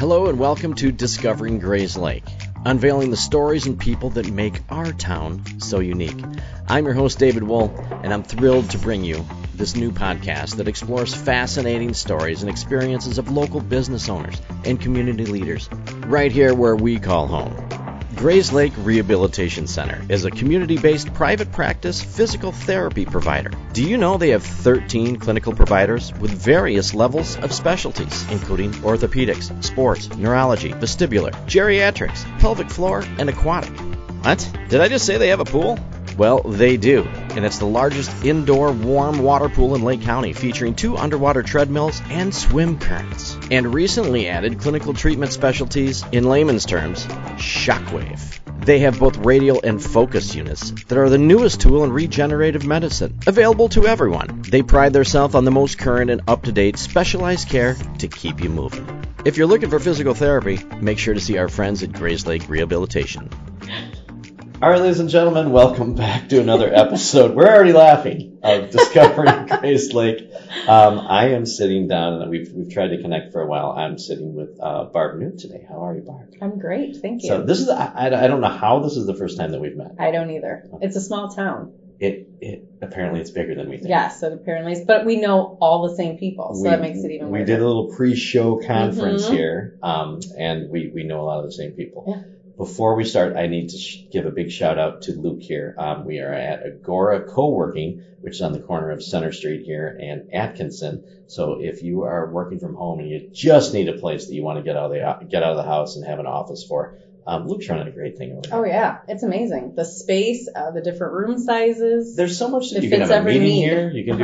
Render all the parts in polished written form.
Hello and welcome to Discovering Grayslake, unveiling the stories and people that make our town so unique. I'm your host, David Wool, and I'm thrilled to bring you this new podcast that explores fascinating stories and experiences of local business owners and community leaders, right here where we call home. Grayslake Rehabilitation Center is a community-based private practice physical therapy provider. Do you know they have 13 clinical providers with various levels of specialties, including orthopedics, sports, neurology, vestibular, geriatrics, pelvic floor, and aquatic? What? Did I just say they have a pool? Well, they do, and it's the largest indoor warm water pool in Lake County, featuring 2 underwater treadmills and swim currents. And recently added clinical treatment specialties, in layman's terms, shockwave. They have both radial and focus units that are the newest tool in regenerative medicine, available to everyone. They pride themselves on the most current and up-to-date specialized care to keep you moving. If you're looking for physical therapy, make sure to see our friends at Grayslake Rehabilitation. All right, ladies and gentlemen, welcome back to another episode. We're already laughing of Discovering Grayslake. I am sitting down, and we've tried to connect for a while. I'm sitting with Barb Noote today. How are you, Barb? I'm great, thank you. So this is, I don't know how this is the first time that we've met. I don't either. It's a small town. It apparently it's bigger than we think. Yes, it apparently is, but we know all the same people, so that makes it even weirder. We did a little pre-show conference here, and we know a lot of the same people. Yeah. Before we start, I need to give a big shout out to Luke here. We are at Agora Co-working, which is on the corner of Center Street here and Atkinson. So if you are working from home and you just need a place that you want to get out of the house and have an office for, Luke's running a great thing over there. Oh yeah, it's amazing. The space, the different room sizes. There's so much that you fits can have a meeting need. here. You can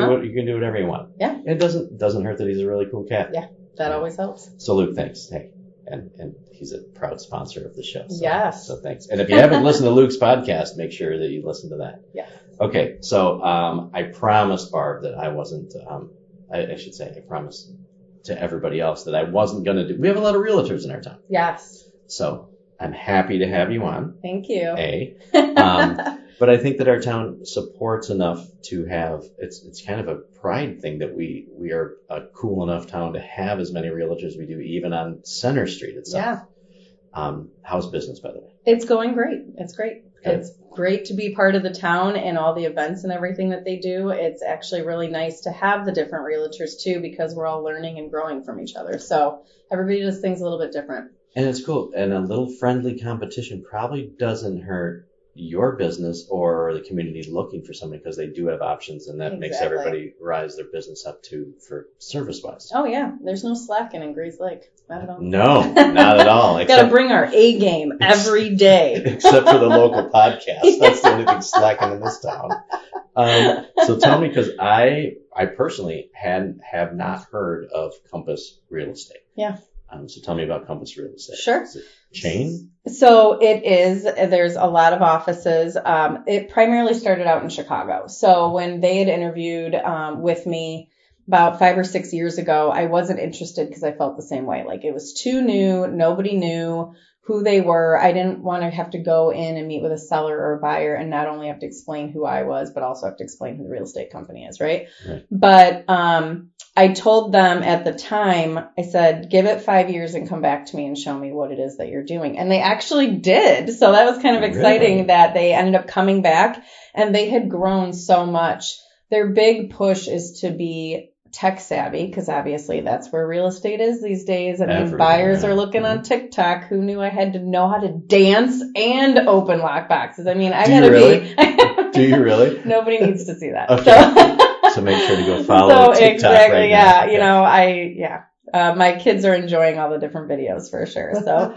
do whatever you want. Yeah. It doesn't hurt that he's a really cool cat. Yeah, that always helps. So Luke, thanks. Hey. And he's a proud sponsor of the show. So, yes. So thanks. And if you haven't listened to Luke's podcast, make sure that you listen to that. Yeah. Okay. So, I promised Barb that I wasn't, I should say I promised to everybody else that I wasn't going to we have a lot of realtors in our town. Yes. So I'm happy to have you on. Thank you. But I think that our town supports enough to have, it's kind of a pride thing that we are a cool enough town to have as many realtors as we do, even on Center Street itself. Yeah. How's business, by the way? It's going great. It's great. Good. It's great to be part of the town and all the events and everything that they do. It's actually really nice to have the different realtors too, because we're all learning and growing from each other. So everybody does things a little bit different. And it's cool. And a little friendly competition probably doesn't hurt your business or the community looking for somebody, because they do have options, and that makes everybody rise their business up too for service wise. Oh yeah, there's no slacking in Grayslake. Not at all. No, not at all. Got to bring our A game every day. Except for the local podcast. Yeah. That's the only thing slacking in this town. So tell me, because I personally have not heard of Compass Real Estate. Yeah. So tell me about Compass Real Estate. Sure. Is it chain? So it is. There's a lot of offices. It primarily started out in Chicago. So when they had interviewed with me about 5 or 6 years ago, I wasn't interested because I felt the same way. Like it was too new. Nobody knew who they were. I didn't want to have to go in and meet with a seller or a buyer and not only have to explain who I was, but also have to explain who the real estate company is, right? But I told them at the time, I said, give it 5 years and come back to me and show me what it is that you're doing. And they actually did. So that was kind of exciting that they ended up coming back, and they had grown so much. Their big push is to be tech savvy, because obviously that's where real estate is these days. I mean, buyers are looking on TikTok. Who knew I had to know how to dance and open lock boxes? I mean, I gotta be. Do you really? Nobody needs to see that. Okay. So make sure to go follow TikTok exactly, right yeah. now. You know, my kids are enjoying all the different videos for sure. So,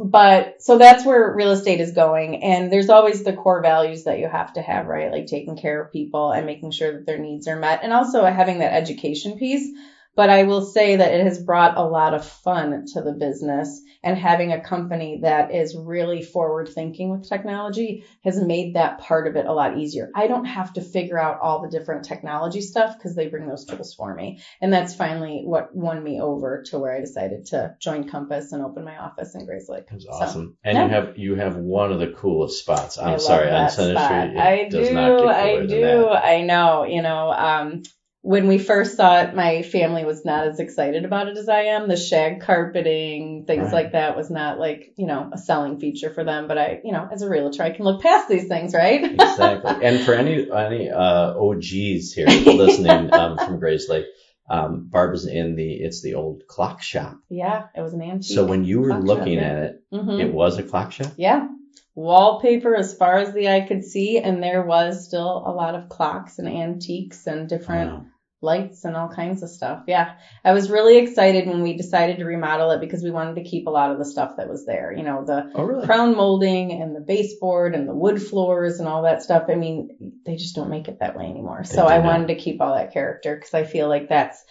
but so that's where real estate is going. And there's always the core values that you have to have, right? Like taking care of people and making sure that their needs are met, and also having that education piece. But I will say that it has brought a lot of fun to the business, and having a company that is really forward thinking with technology has made that part of it a lot easier. I don't have to figure out all the different technology stuff because they bring those tools for me. And that's finally what won me over to where I decided to join Compass and open my office in Grayslake. That's awesome. So, and you have one of the coolest spots. I'm sorry, on Center Street. I do. I know, when we first saw it, my family was not as excited about it as I am. The shag carpeting, things like that was not like, a selling feature for them. But I, as a realtor, I can look past these things, right? Exactly. And for any OGs here listening from Grayslake, Barb is it's the old clock shop. Yeah, it was an antique. So when you were looking at it, it was a clock shop? Yeah. Wallpaper as far as the eye could see, and there was still a lot of clocks and antiques and different lights and all kinds of stuff. Yeah, I was really excited when we decided to remodel it because we wanted to keep a lot of the stuff that was there. The crown molding and the baseboard and the wood floors and all that stuff. I mean, they just don't make it that way anymore. So I wanted to keep all that character because I feel like that's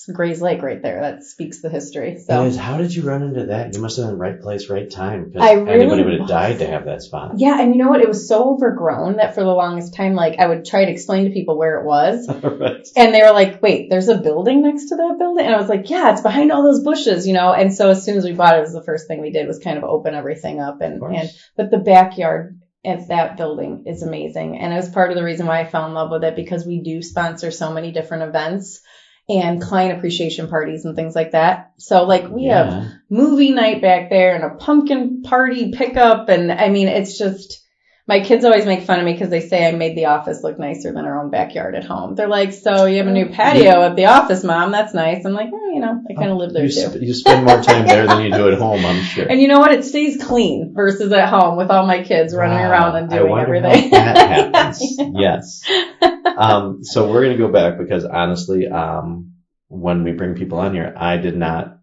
Grayslake right there. That speaks the history. So how did you run into that? You must have been in the right place, right time. Because anybody would have died to have that spot. Yeah, and you know what? It was so overgrown that for the longest time, I would try to explain to people where it was. Right. And they were like, wait, there's a building next to that building? And I was like, yeah, it's behind all those bushes, And so as soon as we bought it, it was the first thing we did was kind of open everything up. But the backyard at that building is amazing. And it was part of the reason why I fell in love with it because we do sponsor so many different events and client appreciation parties and things like that. So we have movie night back there and a pumpkin party pickup. And I mean, it's just, my kids always make fun of me because they say I made the office look nicer than our own backyard at home. They're like, so you have a new patio at the office, Mom. That's nice. I'm like, I kind of live there too. You spend more time there than you do at home, I'm sure. And you know what? It stays clean versus at home with all my kids running around and doing everything. How that happens. Yes. So we're going to go back because honestly, when we bring people on here, I did not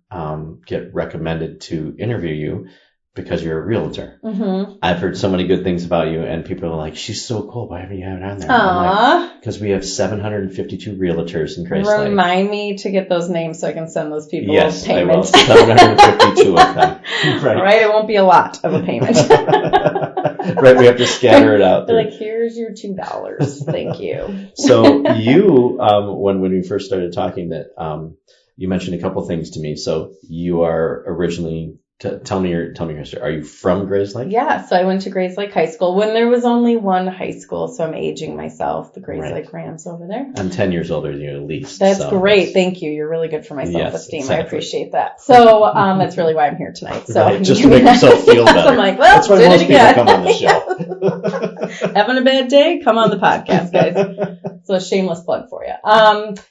get recommended to interview you because you're a realtor. Mm-hmm. I've heard so many good things about you, and people are like, she's so cool. Why haven't you had it on there? Because we have 752 realtors in Grayslake. Remind me to get those names so I can send those people payments. I will. 752 of them. Right. It won't be a lot of a payment. Right. We have to scatter it out there. They're like, here's your $2. Thank you. So you, when we first started talking, that you mentioned a couple things to me. So you are originally... Tell me your history. Are you from Grayslake? Yeah, so I went to Grayslake High School when there was only one high school, so I'm aging myself. The Grayslake Rams over there. I'm 10 years older than you at least. That's great. Thank you. You're really good for my self-esteem. Exactly. I appreciate that. So that's really why I'm here tonight. So just to make yourself feel better. So I'm like, well, that's why most people come on the show. Having a bad day? Come on the podcast, guys. So a shameless plug for you.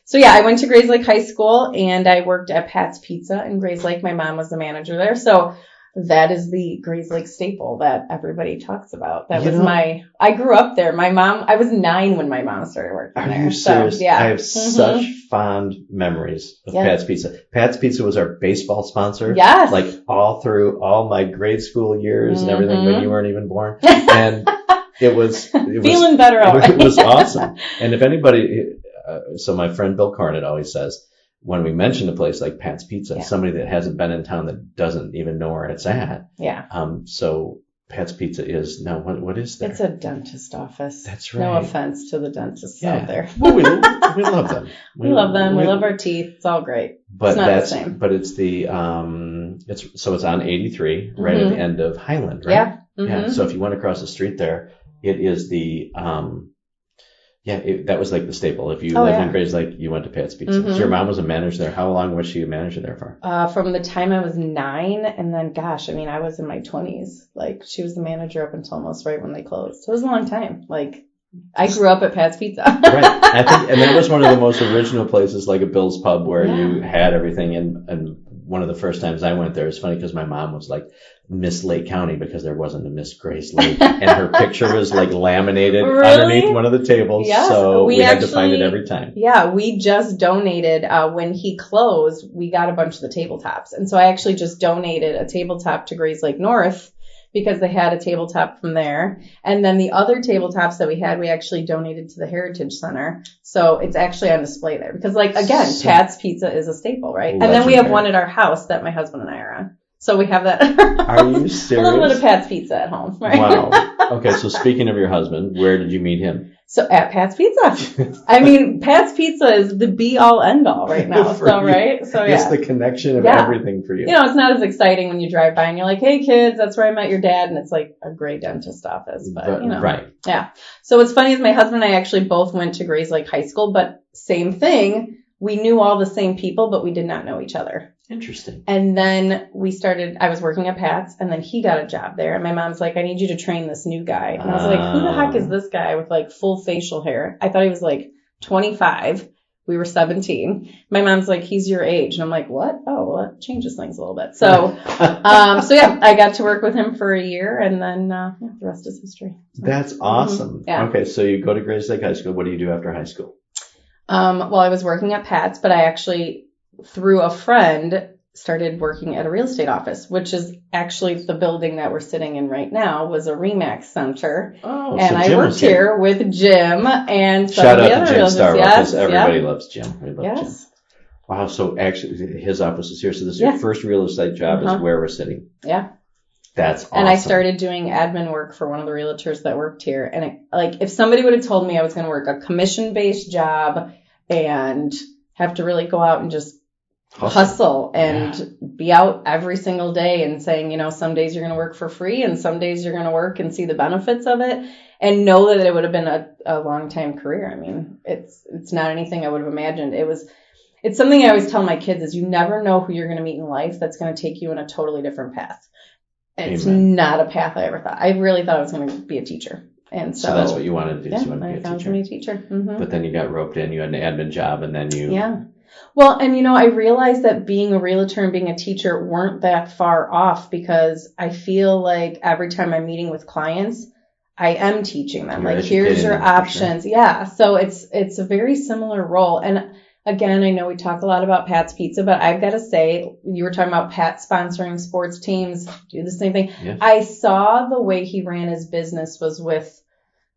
So yeah, I went to Grayslake High School and I worked at Pat's Pizza in Grayslake. My mom was the manager there. So that is the Grayslake staple that everybody talks about. That was I grew up there. My mom, I was 9 when my mom started working there. Are you serious? So, yeah. I have such fond memories of Pat's Pizza. Pat's Pizza was our baseball sponsor. Yes. All through all my grade school years and everything when you weren't even born. And it was feeling better already. It was awesome. And if anybody, so my friend Bill Carnett always says, when we mention a place like Pat's Pizza, somebody that hasn't been in town that doesn't even know where it's at. Yeah. So Pat's Pizza is now what is there? It's a dentist office. That's right. No offense to the dentists out there. Well, we love them. We love them. We love our teeth. It's all great. But it's not the same. But it's the it's on 83, right at the end of Highland, right? Yeah. Mm-hmm. Yeah. So if you went across the street there, it is the that was like the staple. If you lived in Grayslake, you went to Pat's Pizza. Mm-hmm. So your mom was a manager there. How long was she a manager there for? From the time I was 9, and then, I was in my 20s. She was the manager up until almost right when they closed. So it was a long time. I grew up at Pat's Pizza. Right. I think, and that was one of the most original places, like a Bill's Pub, where you had everything. And one of the first times I went there, it's funny because my mom was like Miss Lake County because there wasn't a Miss Grayslake, and her picture was laminated underneath one of the tables. Yes, so we had to find it every time. Yeah, we just donated when he closed. We got a bunch of the tabletops, and so I actually just donated a tabletop to Grayslake North because they had a tabletop from there, and then the other tabletops that we had, we actually donated to the Heritage Center. So it's actually on display there because, Pat's Pizza is a staple, right? And then we have one at our house that my husband and I are on. So we have that. Are you serious? A little bit of Pat's Pizza at home. Right? Wow. Okay, so speaking of your husband, where did you meet him? So at Pat's Pizza. I mean, Pat's Pizza is the be all end all right now. So, right? So, yeah. It's the connection of everything for you. You know, it's not as exciting when you drive by and you're like, hey, kids, that's where I met your dad. And it's like a great dentist office. But you know. Right. Yeah. So what's funny is my husband and I actually both went to Grayslake High School, but same thing. We knew all the same people, but we did not know each other. Interesting. And then I was working at Pat's, and then he got a job there. And my mom's like, I need you to train this new guy. And I was like, who the heck is this guy with like full facial hair? I thought he was like 25. We were 17. My mom's like, he's your age. And I'm like, what? Oh, well, that changes things a little bit. So, yeah, I got to work with him for a year, and then the rest is history. So, that's awesome. Yeah. Okay, so you go to Grayslake High School. What do you do after high school? Well, I was working at Pat's, but I actually, through a friend, started working at a real estate office, which is actually the building that we're sitting in right now was a REMAX center. Oh, and so I worked here with Jim and some shout of the out other to Jim real estate. Starr, Yes, because everybody loves Jim. We love Jim. Wow, so actually his office is here. So this is your first real estate job is where we're sitting. Yeah. That's awesome. And I started doing admin work for one of the realtors that worked here. And if somebody would have told me I was going to work a commission-based job and have to really go out and just hustle and be out every single day and saying, you know, some days you're going to work for free and some days you're going to work and see the benefits of it and know that it would have been a long time career. I mean, it's not anything I would have imagined. It's something I always tell my kids is you never know who you're going to meet in life that's going to take you in a totally different path. It's not a path I ever thought. I really thought I was going to be a teacher. And so that's what you wanted to do. Yeah, So you wanted I to found be a teacher. Mm-hmm. But then you got roped in. You had an admin job, and then you. Yeah. Well, and you know, I realized that being a realtor and being a teacher weren't that far off because I feel like every time I'm meeting with clients, I am teaching them. Like, here's your options. Sure. Yeah. So it's a very similar role. And again, I know we talk a lot about Pat's Pizza, but I've got to say, you were talking about Pat sponsoring sports teams, do the same thing. Yeah. I saw the way he ran his business was with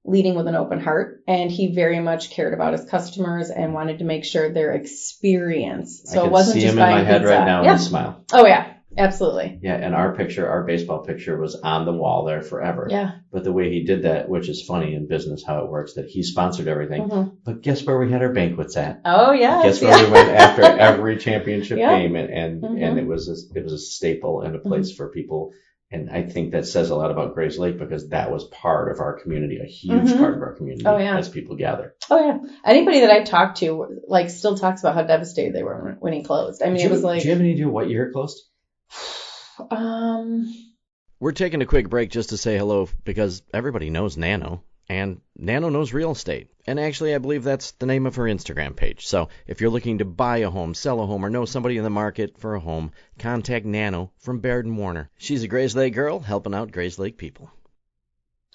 leading with an open heart, and he very much cared about his customers and wanted to make sure their experience. So it wasn't just buying pizza. I can see him in my head right now and smile. Oh, yeah. Absolutely. Yeah, and our baseball picture was on the wall there forever. Yeah. But the way he did that, which is funny in business how it works, that he sponsored everything. Mm-hmm. But guess where we had our banquets at? Oh, yeah. Guess where we went after every championship game, and it was a staple and a place for people. And I think that says a lot about Grayslake because that was part of our community, a huge part of our community as people gather. Oh, yeah. Anybody that I talked to, like, still talks about how devastated they were when he closed. I mean, it was like... Do you have any idea what year it closed? We're taking a quick break just to say hello because everybody knows Nano, and Nano knows real estate. And actually, I believe that's the name of her Instagram page. So if you're looking to buy a home, sell a home, or know somebody in the market for a home, contact Nano from Baird & Warner. She's a Grayslake girl helping out Grayslake people.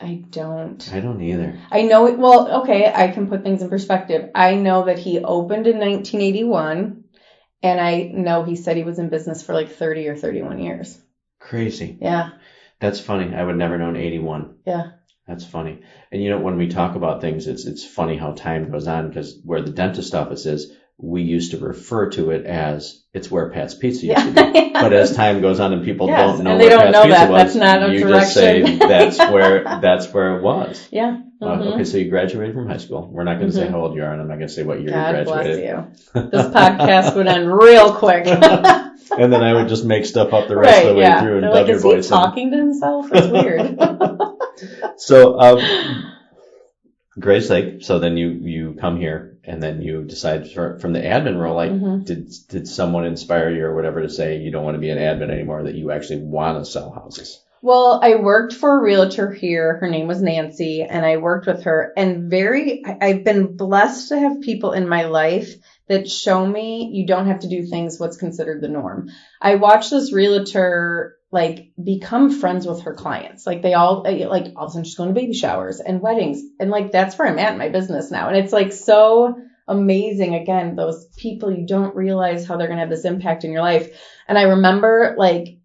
I don't either. I know it. Well, okay, I can put things in perspective. I know that he opened in 1981. And I know he said he was in business for like 30 or 31 years. Crazy. Yeah. That's funny. I would never known 81. Yeah. That's funny. And you know, when we talk about things, it's funny how time goes on because where the dentist office is, we used to refer to it as it's where Pat's Pizza used to be. But as time goes on and people don't know where Pat's Pizza was, that's not a direction. Just say that's where it was. Yeah. Mm-hmm. Okay, so you graduated from high school. We're not going to say how old you are, and I'm not going to say what year you graduated. God bless you. This podcast would end real quick. And then I would just make stuff up the rest of the way through and dub your voice. Is he talking to himself? It's weird. So, Grayslake, so then you come here and then you decide from the admin role, like, did someone inspire you or whatever to say you don't want to be an admin anymore, that you actually want to sell houses? Well, I worked for a realtor here. Her name was Nancy, and I worked with her. And I've been blessed to have people in my life that show me you don't have to do things what's considered the norm. I watched this realtor like become friends with her clients. Like all of a sudden she's going to baby showers and weddings. And like, that's where I'm at in my business now. And it's like so amazing. Again, those people, you don't realize how they're going to have this impact in your life. And I remember like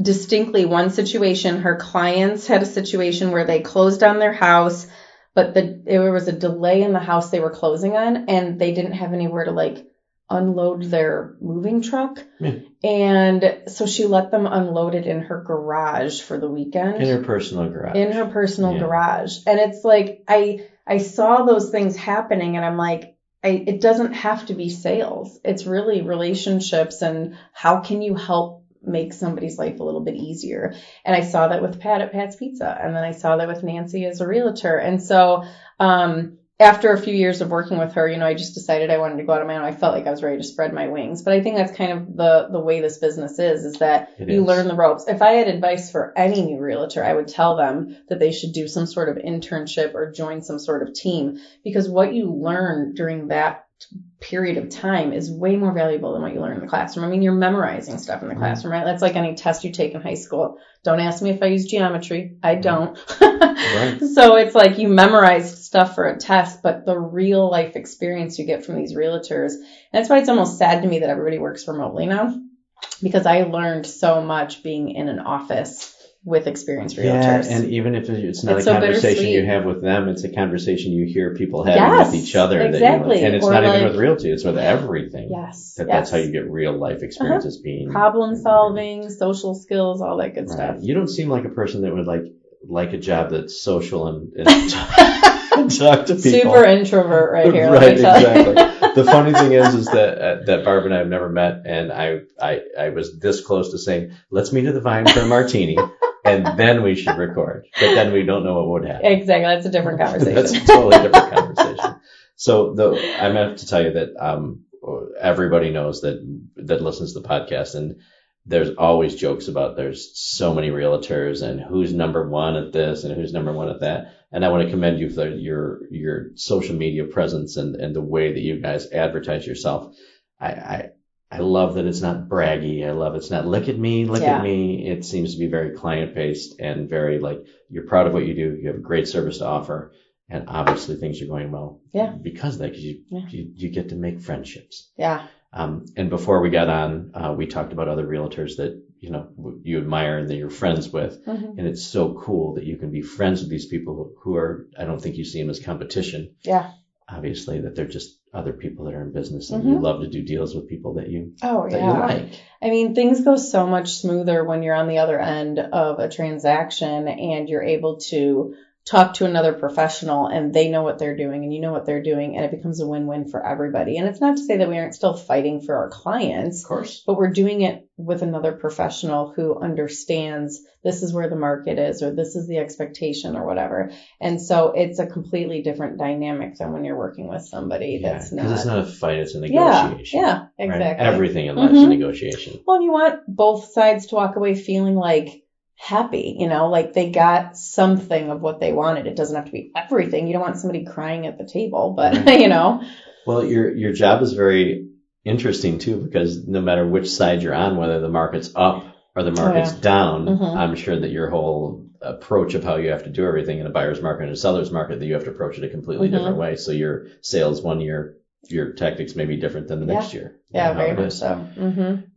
distinctly one situation, her clients had a situation where they closed down their house, but there was a delay in the house they were closing on, and they didn't have anywhere to like unload their moving truck. Yeah. And so she let them unload it in her garage for the weekend. In her personal garage. In her personal garage. And it's like, I saw those things happening and I'm like, it doesn't have to be sales. It's really relationships and how can you help make somebody's life a little bit easier. And I saw that with Pat at Pat's Pizza. And then I saw that with Nancy as a realtor. And so, after a few years of working with her, I just decided I wanted to go out on my own. I felt like I was ready to spread my wings. But I think that's kind of the way this business is that you learn the ropes. If I had advice for any new realtor, I would tell them that they should do some sort of internship or join some sort of team, because what you learn during that period of time is way more valuable than what you learn in the classroom. I mean, you're memorizing stuff in the classroom, right? That's like any test you take in high school. Don't ask me if I use geometry. I don't. Right. So it's like you memorized stuff for a test, but the real life experience you get from these realtors. And that's why it's almost sad to me that everybody works remotely now, because I learned so much being in an office with experienced realtors. Yeah, and even if it's not a conversation you have with them, it's a conversation you hear people having with each other. Exactly. And it's not even with realty, it's with everything. Yes. That's how you get real life experiences being. Problem solving, social skills, all that good stuff. You don't seem like a person that would like a job that's social and talk to people. Super introvert right here. Right, exactly. The funny thing is that Barb and I have never met, and I was this close to saying, let's meet at the Vine for a martini. And then we should record. But then we don't know what would happen. Exactly. That's a different conversation. That's a totally different conversation. So I meant to tell you that everybody knows that listens to the podcast, and there's always jokes about there's so many realtors and who's number one at this and who's number one at that. And I want to commend you for your social media presence and the way that you guys advertise yourself. I love that it's not braggy. I love it's not look at me. It seems to be very client-based and very you're proud of what you do. You have a great service to offer, and obviously things are going well. Yeah. Because of that, because you get to make friendships. Yeah. And before we got on, we talked about other realtors that you admire and that you're friends with, and it's so cool that you can be friends with these people who are. I don't think you see them as competition. Yeah. Obviously, that they're just other people that are in business, and you love to do deals with people that you you like. I mean, things go so much smoother when you're on the other end of a transaction and you're able to talk to another professional and they know what they're doing and you know what they're doing, and it becomes a win-win for everybody. And it's not to say that we aren't still fighting for our clients, of course, but we're doing it with another professional who understands this is where the market is, or this is the expectation, or whatever. And so it's a completely different dynamic than when you're working with somebody that's not. Because it's not a fight, it's a negotiation. Yeah, exactly. Right? Everything in life is a negotiation. Well, and you want both sides to walk away feeling happy, like they got something of what they wanted. It doesn't have to be everything. You don't want somebody crying at the table, but Well, your job is very interesting too, because no matter which side you're on, whether the market's up or the market's down, I'm sure that your whole approach of how you have to do everything in a buyer's market and a seller's market, that you have to approach it a completely different way. So your sales one year, your tactics may be different than the next year. Yeah, very much so.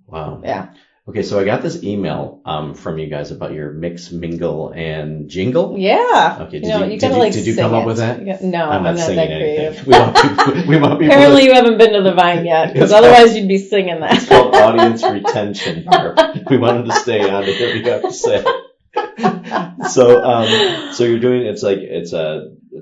Wow. Yeah. Okay, so I got this email from you guys about your mix, mingle, and jingle. Yeah. Okay, did you come up with that? No, I'm not singing that anything. creative. We want people Apparently you haven't been to the Vine yet, because otherwise you'd be singing that. It's called audience retention. We wanted to stay on to hear what you have to say. So you're doing, it's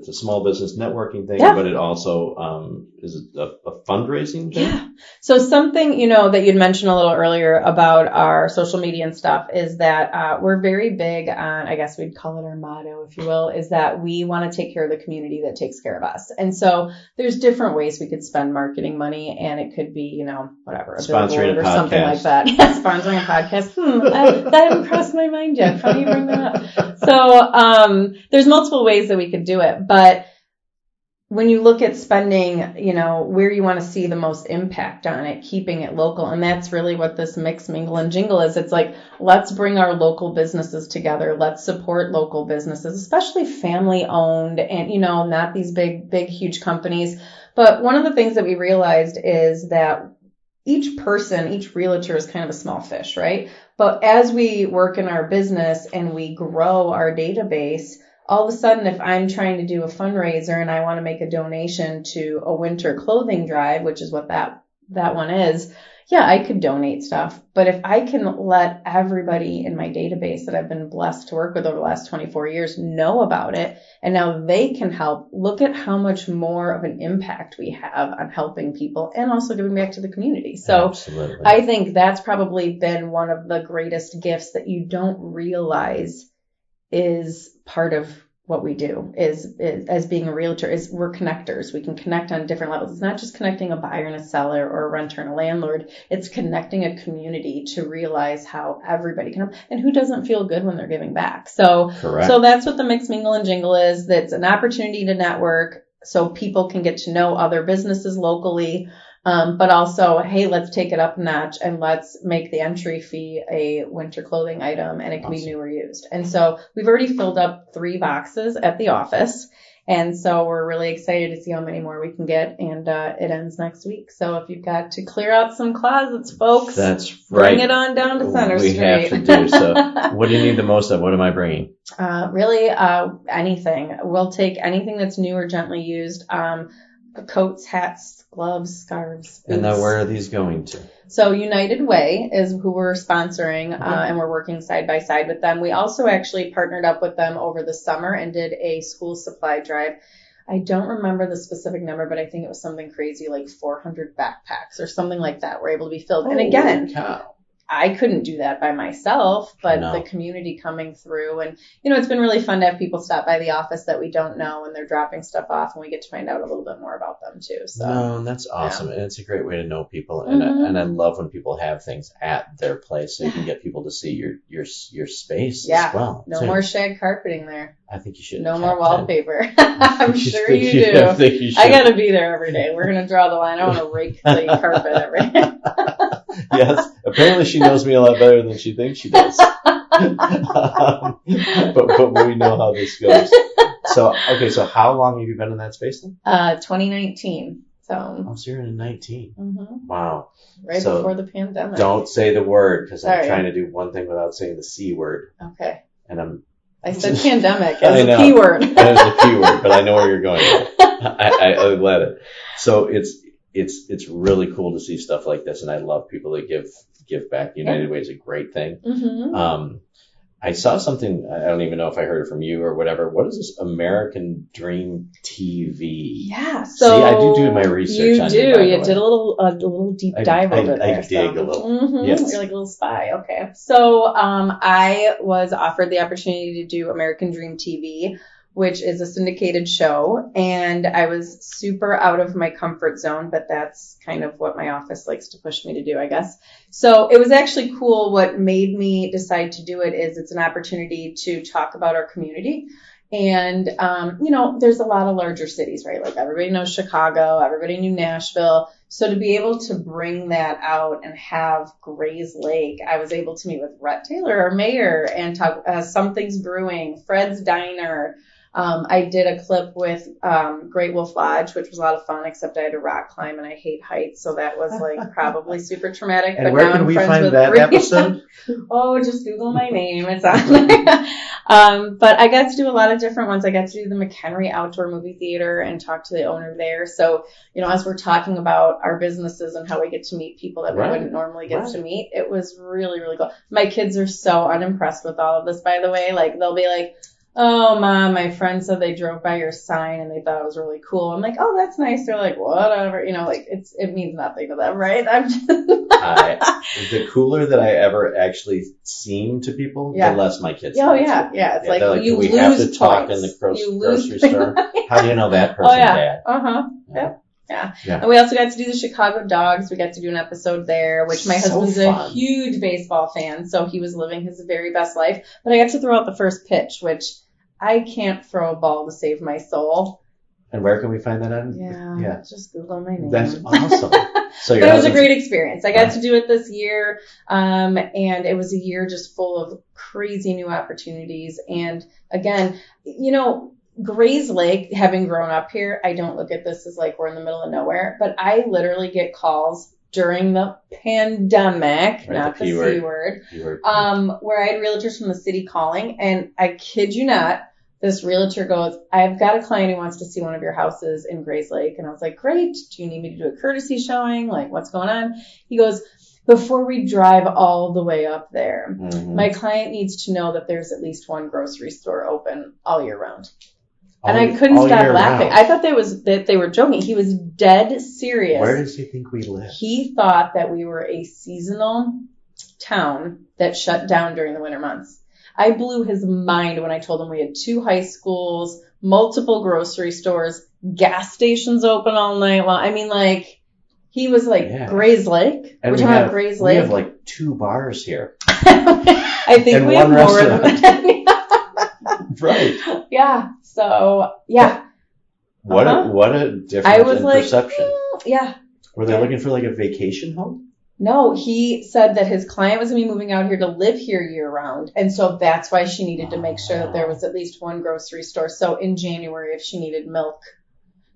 a small business networking thing, but it also is a fundraising thing. Yeah. So something that you'd mentioned a little earlier about our social media and stuff is that we're very big on, I guess we'd call it our motto, if you will, is that we want to take care of the community that takes care of us. And so there's different ways we could spend marketing money, and it could be whatever, a sponsoring billboard or something like that. Yeah, sponsoring a podcast. That hadn't crossed my mind yet. Funny you bring that up. So there's multiple ways that we could do it. But when you look at spending, where you want to see the most impact on it, keeping it local. And that's really what this mix, mingle, and jingle is. It's let's bring our local businesses together. Let's support local businesses, especially family owned and, not these big, huge companies. But one of the things that we realized is that each realtor is kind of a small fish, right? But as we work in our business and we grow our database, all of a sudden, if I'm trying to do a fundraiser and I want to make a donation to a winter clothing drive, which is what that that one is, yeah, I could donate stuff. But if I can let everybody in my database that I've been blessed to work with over the last 24 years know about it, and now they can help, look at how much more of an impact we have on helping people and also giving back to the community. So Absolutely. I think that's probably been one of the greatest gifts that you don't realize is part of what we do is as being a realtor is we're connectors. We can connect on different levels. It's not just connecting a buyer and a seller or a renter and a landlord. It's connecting a community to realize how everybody can help and who doesn't feel good when they're giving back. So, Correct. So that's what the Mix, Mingle, and Jingle is. That's an opportunity to network so people can get to know other businesses locally. But also, hey, let's take it up a notch and let's make the entry fee a winter clothing item, and it can be new or used. And so we've already filled up 3 boxes at the office. And so we're really excited to see how many more we can get. And it ends next week. So if you've got to clear out some closets, folks, that's right. Bring it on down to Center Street. We have to do so. What do you need the most of? What am I bringing? Really, anything. We'll take anything that's new or gently used. Coats, hats, gloves, scarves. Boots. And now where are these going to? So United Way is who we're sponsoring, and we're working side by side with them. We also actually partnered up with them over the summer and did a school supply drive. I don't remember the specific number, but I think it was something crazy like 400 backpacks or something like that were able to be filled. And again, I couldn't do that by myself, but the community coming through. And, it's been really fun to have people stop by the office that we don't know and they're dropping stuff off and we get to find out a little bit more about them too. So no, that's awesome. Yeah. And it's a great way to know people. And I love when people have things at their place so you can get people to see your space as well. No more shag carpeting there. I think you should. No more wallpaper. I'm sure you do. I think you should. I got to be there every day. We're going to draw the line. I want to rake the carpet every day. Yes. Apparently she knows me a lot better than she thinks she does. But we know how this goes. So how long have you been in that space then? 2019. So you're in 19. Mm-hmm. Wow. Right before the pandemic. Don't say the word because I'm trying to do one thing without saying the C word. Okay. And I said pandemic as a P word. As a P word, but I know where you're going. I let it. So it's really cool to see stuff like this, and I love people that give back. United Way is a great thing. Mm-hmm. I saw something, I don't even know if I heard it from you or whatever. What is this American Dream TV? Yeah. So see, I do my research on you. You did a little deep dive over there. I dig a little. Mm-hmm. Yes. You're like a little spy. Okay. So I was offered the opportunity to do American Dream TV, which is a syndicated show, and I was super out of my comfort zone, but that's kind of what my office likes to push me to do, I guess. So it was actually cool. What made me decide to do it is it's an opportunity to talk about our community. And, there's a lot of larger cities, right? Like everybody knows Chicago, everybody knew Nashville. So to be able to bring that out and have Grayslake, I was able to meet with Rhett Taylor, our mayor, and talk Something's Brewing, Fred's Diner. I did a clip with Great Wolf Lodge, which was a lot of fun, except I had to rock climb and I hate heights, so that was like probably super traumatic. And but where can we find that episode? Just Google my name; it's on there. But I got to do a lot of different ones. I got to do the McHenry Outdoor Movie Theater and talk to the owner there. So as we're talking about our businesses and how we get to meet people that we wouldn't normally get to meet, it was really, really cool. My kids are so unimpressed with all of this, by the way. Like they'll be like, "Oh, Mom, my friend said they drove by your sign and they thought it was really cool." I'm like, "Oh, that's nice." They're like, "Whatever." It means nothing to them, right? I'm just the cooler that I ever actually seem to people, the less my kids. Oh, yeah. It's like you lose we have to talk points. In the grocery store. How do you know that person, Dad? Yeah. And we also got to do the Chicago Dogs. We got to do an episode there, which my husband's a huge baseball fan, so he was living his very best life. But I got to throw out the first pitch, which I can't throw a ball to save my soul. And where can we find that on? Yeah. Just Google my name. That's awesome. So it was a great experience. I got to do it this year, and it was a year just full of crazy new opportunities. And again, Grayslake, having grown up here, I don't look at this as like we're in the middle of nowhere, but I literally get calls during the pandemic, not the C word, where I had realtors from the city calling, and I kid you not, this realtor goes, I've got a client who wants to see one of your houses in Grayslake. And I was like, great. Do you need me to do a courtesy showing? Like, what's going on? He goes, before we drive all the way up there, my client needs to know that there's at least one grocery store open all year round. And I couldn't stop laughing. I thought that they were joking. He was dead serious. Where does he think we live? He thought that we were a seasonal town that shut down during the winter months. I blew his mind when I told him we had 2 high schools, multiple grocery stores, gas stations open all night long. I mean, like, he was like, Grayslake. And we have like 2 bars here. I think and we have more than that. Right. Yeah. So, yeah. What a difference in perception. Yeah. Were they looking for like a vacation home? No, he said that his client was going to be moving out here to live here year round. And so that's why she needed to make sure that there was at least one grocery store. So in January, if she needed milk,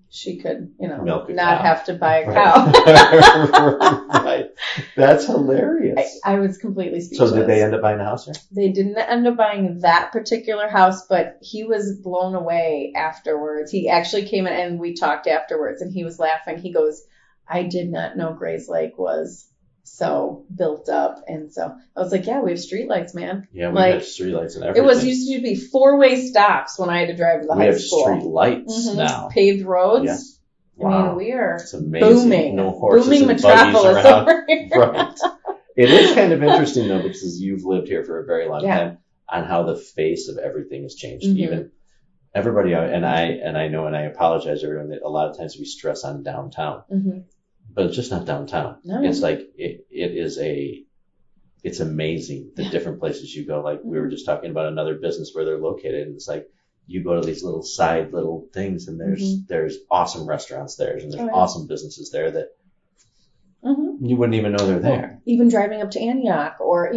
she could, not have to buy a cow. Right. That's hilarious. I was completely speechless. So did they end up buying a house here? They didn't end up buying that particular house, but he was blown away afterwards. He actually came in and we talked afterwards and he was laughing. He goes, I did not know Grayslake was so built up. And so I was like, yeah, we have streetlights, man. Yeah, we have streetlights and everything. It used to be 4-way stops when I had to drive to the high school. We have streetlights now. Paved roads. Yeah. Wow. I mean, we are it's amazing. Booming. No horses booming and buggies metropolis around. Over here. Right. It is kind of interesting though, because you've lived here for a very long time, on how the face of everything has changed. Even everybody, and I know, and I apologize to everyone that a lot of times we stress on downtown. But it's just not downtown. No. It's like, it's amazing the different places you go. Like we were just talking about another business where they're located, and it's like, you go to these little things and there's awesome restaurants there and there's awesome businesses there that you wouldn't even know they're there. Even driving up to Antioch or,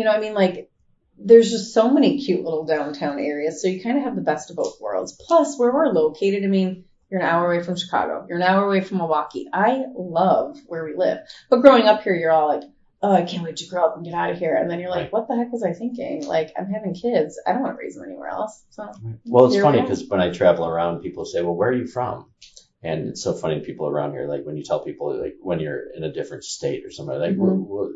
there's just so many cute little downtown areas. So you kind of have the best of both worlds. Plus where we're located, you're an hour away from Chicago. You're an hour away from Milwaukee. I love where we live. But growing up here, you're all like, oh, I can't wait to grow up and get out of here. And then you're like, what the heck was I thinking? Like, I'm having kids. I don't want to raise them anywhere else. So, well, it's funny because when I travel around, people say, well, where are you from? And it's so funny, people around here, like when you tell people, like when you're in a different state or somewhere, like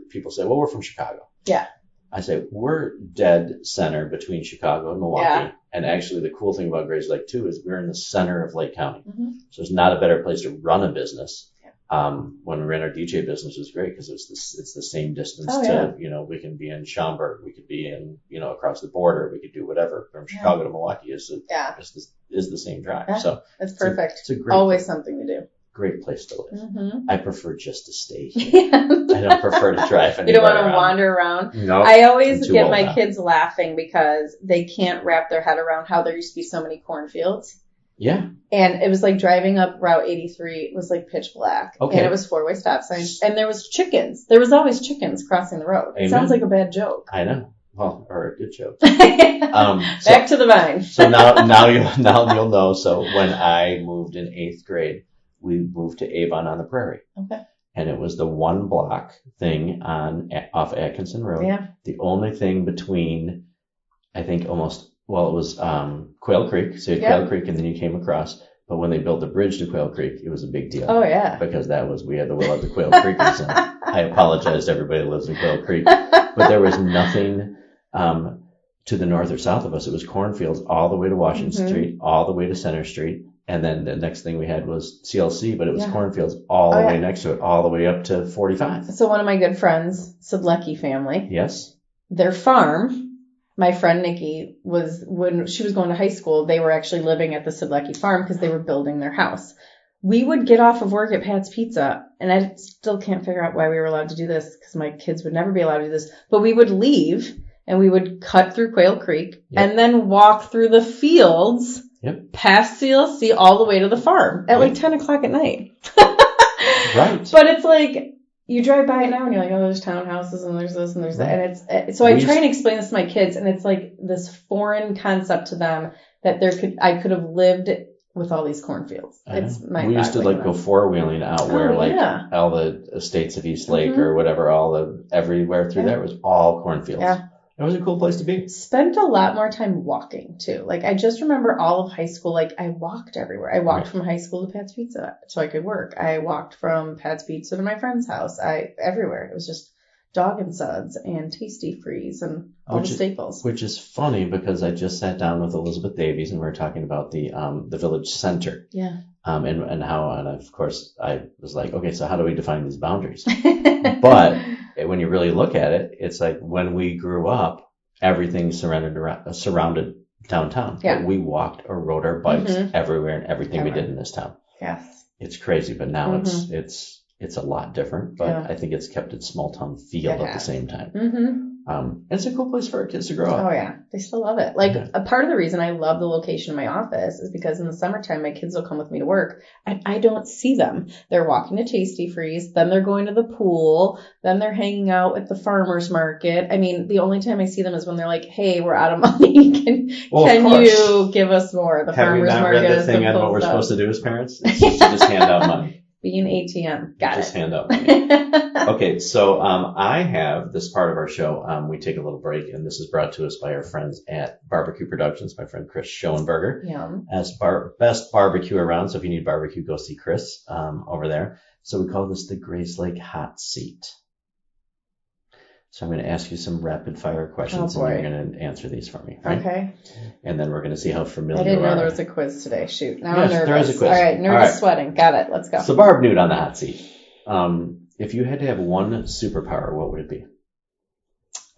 people say, well, we're from Chicago. Yeah. I say, we're dead center between Chicago and Milwaukee. Yeah. And actually, the cool thing about Grayslake, too, is we're in the center of Lake County. So there's not a better place to run a business. When we ran our DJ business, it was great because it's the same distance we can be in Schaumburg, we could be in, across the border, we could do whatever. From Chicago to Milwaukee is the same drive. Yeah. So it's perfect. It's a great always something to do. Great place to live. I prefer just to stay here. I don't prefer to drive anywhere. You don't want to wander around? No. I always get my kids laughing because they can't wrap their head around how there used to be so many cornfields. Yeah. And it was like driving up Route 83. It was like pitch black. Okay. And it was 4-way stop signs. And there was chickens. There was always chickens crossing the road. Amen. It sounds like a bad joke. I know. Well, or a good joke. Back to the vine. So now you'll know. So when I moved in 8th grade, we moved to Avon on the Prairie. Okay. And it was the 1 block thing off Atkinson Road. Yeah. The only thing between, I think it was Quail Creek. So you had Quail Creek and then you came across. But when they built the bridge to Quail Creek, it was a big deal. Oh, yeah. Because we had the will of the Quail Creekers. And I apologize to everybody that lives in Quail Creek. But there was nothing to the north or south of us. It was cornfields all the way to Washington Street, all the way to Center Street. And then the next thing we had was CLC, but it was cornfields all the way next to it, all the way up to 45. So one of my good friends, Sidlecki family. Yes. Their farm, my friend Nikki, when she was going to high school, they were actually living at the Sidlecki farm because they were building their house. We would get off of work at Pat's Pizza, and I still can't figure out why we were allowed to do this because my kids would never be allowed to do this, but we would leave and we would cut through Quail Creek and then walk through the fields past CLC all the way to the farm at like 10 o'clock at night. Right. But it's like, you drive by it now and you're like, oh, there's townhouses and there's this and there's that. And it's, so I try and explain this to my kids, and it's like this foreign concept to them that I could have lived with all these cornfields. We used to go 4-wheeling out where all the estates of East Lake or whatever, everywhere through there was all cornfields. Yeah. It was a cool place to be. Spent a lot more time walking too. Like I just remember all of high school, like I walked everywhere. I walked from high school to Pat's Pizza so I could work. I walked from Pat's Pizza to my friend's house. Everywhere. It was just dog and suds and tasty freeze and all the staples. Which is funny because I just sat down with Elizabeth Davies and we were talking about the village center. Yeah. And of course I was like, okay, so how do we define these boundaries? But when you really look at it, it's like when we grew up, everything surrounded downtown. Yeah. But we walked or rode our bikes everywhere and everything we did in this town. Yes. It's crazy, but now it's a lot different, but I think it's kept its small town feel at the same time. It's a cool place for our kids to grow up. Oh yeah, they still love it. Like a part of the reason I love the location of my office is because in the summertime my kids will come with me to work and I don't see them. They're walking to Tasty Freeze, then they're going to the pool, then they're hanging out at the farmers market. I mean, the only time I see them is when they're like, "Hey, we're out of money. Can you give us more?" The farmers market. Have you not read the thing on what we're supposed to do as parents? It's just hand out money. Be an ATM. Got it. Just hand out money. Okay, so I have this part of our show. We take a little break, and this is brought to us by our friends at Barbecue Productions. My friend Chris Schoenberger. Yum. As best barbecue around. So if you need barbecue, go see Chris over there. So we call this the Grayslake Hot Seat. So I'm going to ask you some rapid fire questions, and you're going to answer these for me. Right? Okay. And then we're going to see how familiar you are. I didn't know there was a quiz today. Shoot. Now I'm nervous. There is a quiz. All right. Nervous sweating. Got it. Let's go. So Barb Noote on the hot seat. If you had to have one superpower, what would it be?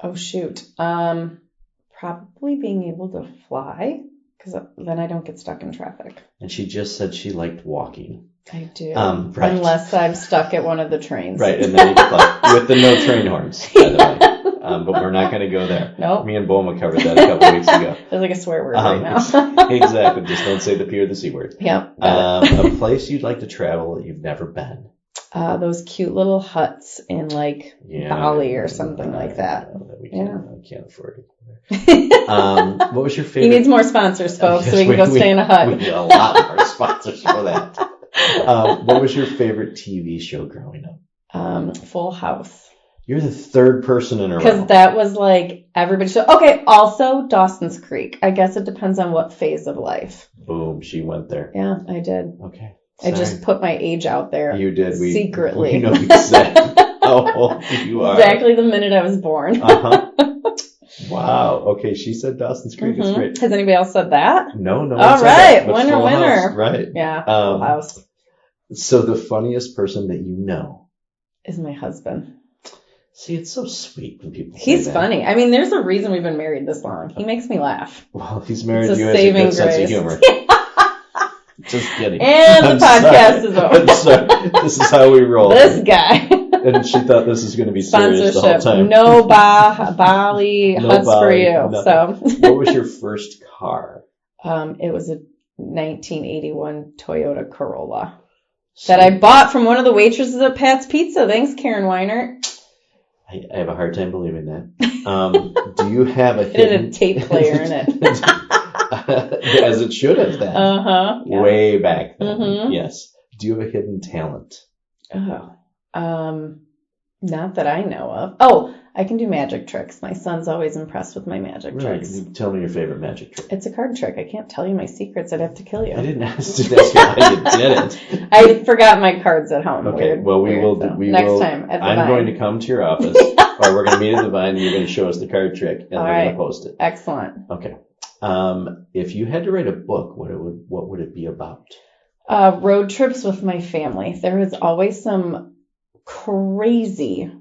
Oh, shoot. Probably being able to fly, because then I don't get stuck in traffic. And she just said she liked walking. I do. Right. Unless I'm stuck at one of the trains. Right, and then you can fly with the no train horns, by the way. But we're not going to go there. Nope. Me and Boma covered that a couple weeks ago. There's like a swear word right now. Exactly. Just don't say the P or the C word. Yep. A place you'd like to travel that you've never been. Those cute little huts in like Bali or something like that. We can't afford it. What was your favorite? He needs more sponsors, folks, so we can go stay in a hut. We need a lot more sponsors for that. What was your favorite TV show growing up? Full House. You're the third person in a row. Because that was like everybody. Okay, also Dawson's Creek. I guess it depends on what phase of life. Boom, she went there. Yeah, I did. Okay. Sorry. I just put my age out there. You did. Secretly. We know exactly how old you are. Exactly the minute I was born. Wow. Okay, she said Dawson's Creek. It's great. Has anybody else said that? No. All right, winner. Right. Yeah. Full House. So the funniest person that you know is my husband. See, it's so sweet when people say He's that. funny. I mean, there's a reason we've been married this long. He makes me laugh. Well, he's married to you as a good sense of humor. Just kidding. And the podcast is over. I'm sorry. This is how we roll. This guy. And she thought this was going to be serious the whole time. No Bali huts for you. Nothing. So. What was your first car? It was a 1981 Toyota Corolla that I bought from one of the waitresses at Pat's Pizza. Thanks, Karen Weiner. I have a hard time believing that. Do you have a hidden... It had a tape player in it. As it should have then. Yeah. Way back then. Yes. Do you have a hidden talent? Not that I know of. Oh, I can do magic tricks. My son's always impressed with my magic tricks. Really? Tell me your favorite magic trick. It's a card trick. I can't tell you my secrets. I'd have to kill you. I didn't ask you how you did it. I forgot my cards at home. Okay, well, next time at the I'm Vine. Going to come to your office, or we're going to meet at the Vine, and you're going to show us the card trick, and we're going to post it. Excellent. Okay. If you had to write a book, what would it be about? Road trips with my family. There is always some crazy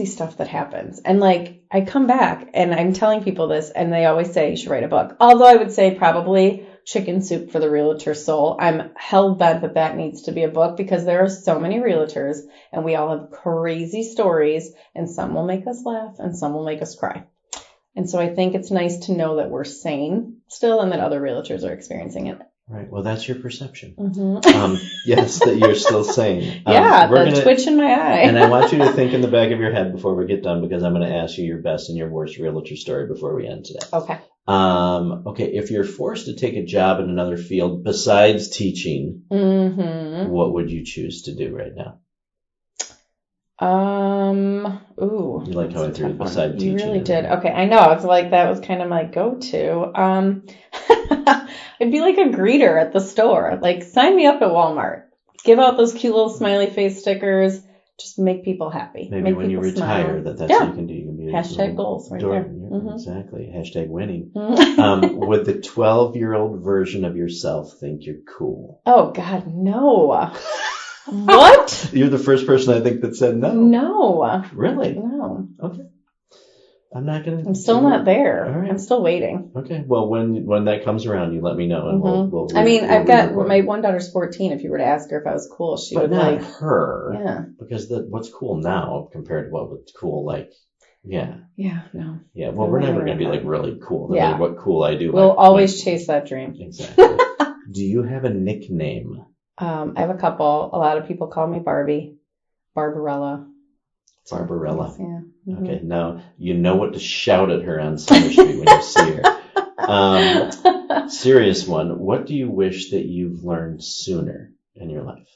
stuff that happens. And like, I come back and I'm telling people this and they always say you should write a book. Although I would say probably Chicken Soup for the Realtor Soul. I'm hell bent that needs to be a book because there are so many realtors and we all have crazy stories and some will make us laugh and some will make us cry. And so I think it's nice to know that we're sane still and that other realtors are experiencing it. Right. Well, that's your perception. Mm-hmm. Yes, that you're still sane. Yeah, the twitch in my eye. And I want you to think in the back of your head before we get done, because I'm going to ask you your best and your worst realtor story before we end today. Okay. Okay. If you're forced to take a job in another field besides teaching, what would you choose to do right now? Ooh. You like how I threw it beside teaching. You really did. Okay, I know. It's like that was kind of my go-to. I'd be like a greeter at the store. Like, sign me up at Walmart. Give out those cute little smiley face stickers. Just make people happy. Maybe make when you retire, that's what you can do. You can be hashtag goals right there. Exactly. Hashtag winning. Would the 12-year-old version of yourself think you're cool? Oh, God, no. What? You're the first person I think that said no. No. Really? No. Okay. I'm still not there. All right. I'm still waiting. Okay. Well, when that comes around, you let me know, and we'll I've got my one daughter's 14. If you were to ask her if I was cool, she would not like her. Yeah. Because what's cool now compared to what was cool like. Yeah. Yeah. No. Yeah. Well, we're never going to be like really cool. No matter what cool I do. We'll always chase that dream. Exactly. Do you have a nickname? I have a couple. A lot of people call me Barbie, Barbarella. Barbarella. Yeah. Okay, now you know what to shout at her on Center Street when you see her. Serious one. What do you wish that you've learned sooner in your life?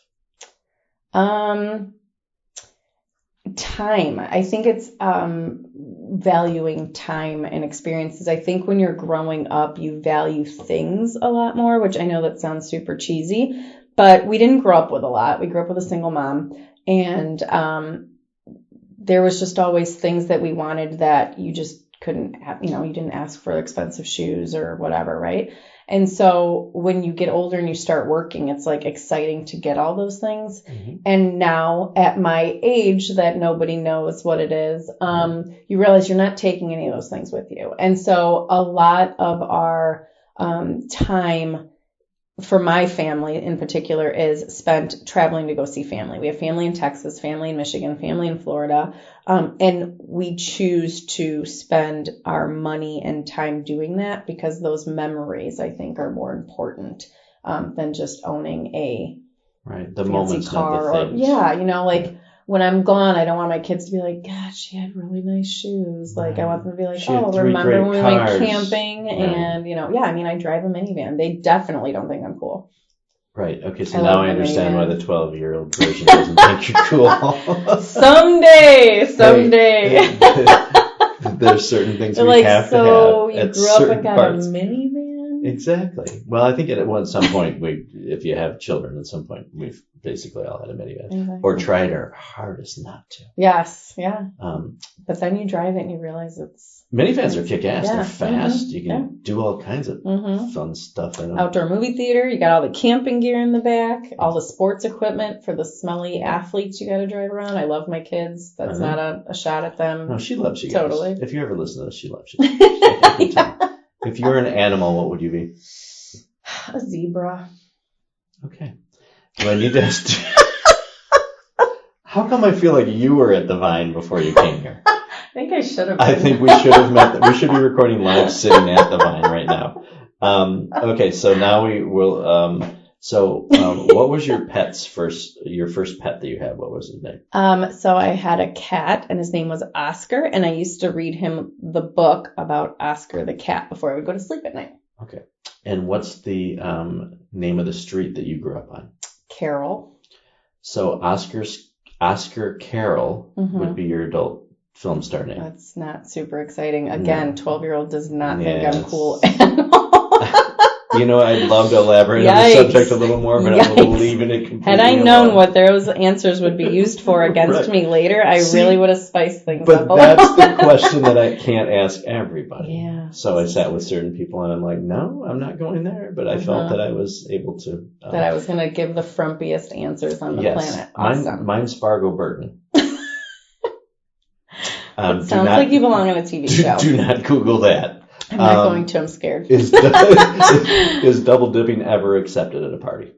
Time. I think it's valuing time and experiences. I think when you're growing up, you value things a lot more, which I know that sounds super cheesy, but we didn't grow up with a lot. We grew up with a single mom, and there was just always things that we wanted that you just couldn't have, you didn't ask for expensive shoes or whatever, right? And so when you get older and you start working, it's like exciting to get all those things. Mm-hmm. And now at my age that nobody knows what it is, you realize you're not taking any of those things with you. And so a lot of our time for my family in particular is spent traveling to go see family. We have family in Texas, family in Michigan, family in Florida. And we choose to spend our money and time doing that because those memories, I think, are more important than just owning a the fancy moments, car. not the things. Like when I'm gone, I don't want my kids to be like, God, she had really nice shoes. Like I want them to be like, remember when we went camping? Right. And, I drive a minivan. They definitely don't think I'm cool. Right. Okay. So now I understand why the 12-year-old version doesn't think you're cool. Someday. There's certain things we have to have. So you grew up and got a minivan? Exactly. Well, I think at some point, if you have children, at some point, we've basically all had a minivan. Exactly. Or tried our hardest not to. Yes. Yeah. But then you drive it and you realize minivans are kick-ass. Yeah. They're fast. Mm-hmm. You can do all kinds of fun stuff in them. Outdoor movie theater. You got all the camping gear in the back. All the sports equipment for the smelly athletes you got to drive around. I love my kids. That's not a shot at them. No, she loves you guys. Totally. If you ever listen to this, she loves you. Yeah. If you were an animal, what would you be? A zebra. Okay. Do I need to ask? How come I feel like you were at the Vine before you came here? I think I should have. I think we should have met. We should be recording live sitting at the Vine right now. Okay, so now we will. What was your first pet that you had? What was his name? So I had a cat, and his name was Oscar, and I used to read him the book about Oscar the cat before I would go to sleep at night. Okay. And what's the name of the street that you grew up on? Carroll. So Oscar Carroll would be your adult film star name. That's not super exciting. Again, 12-year-old does not think I'm cool at all. I'd love to elaborate on the subject a little more, but I'm leaving it completely Had I known what those answers would be used for against me later, I really would have spiced things up. But that's the question that I can't ask everybody. Yeah. So I sat with certain people and I'm like, no, I'm not going there. But I felt that I was able to. That I was going to give the frumpiest answers on the planet. Awesome. Mine's Fargo Burton. Sounds like you belong on a TV show. Do not Google that. I'm not going to. I'm scared. Is double dipping ever accepted at a party?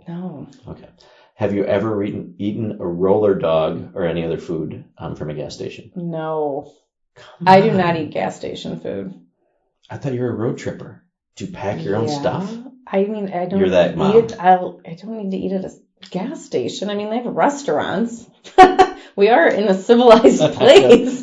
No. Okay. Have you ever eaten a roller dog or any other food from a gas station? No. I do not eat gas station food. I thought you were a road tripper. Do you pack your own stuff? I mean, I don't. You're that mom. I don't need to eat at a gas station. I mean, they have restaurants. We are in a civilized place.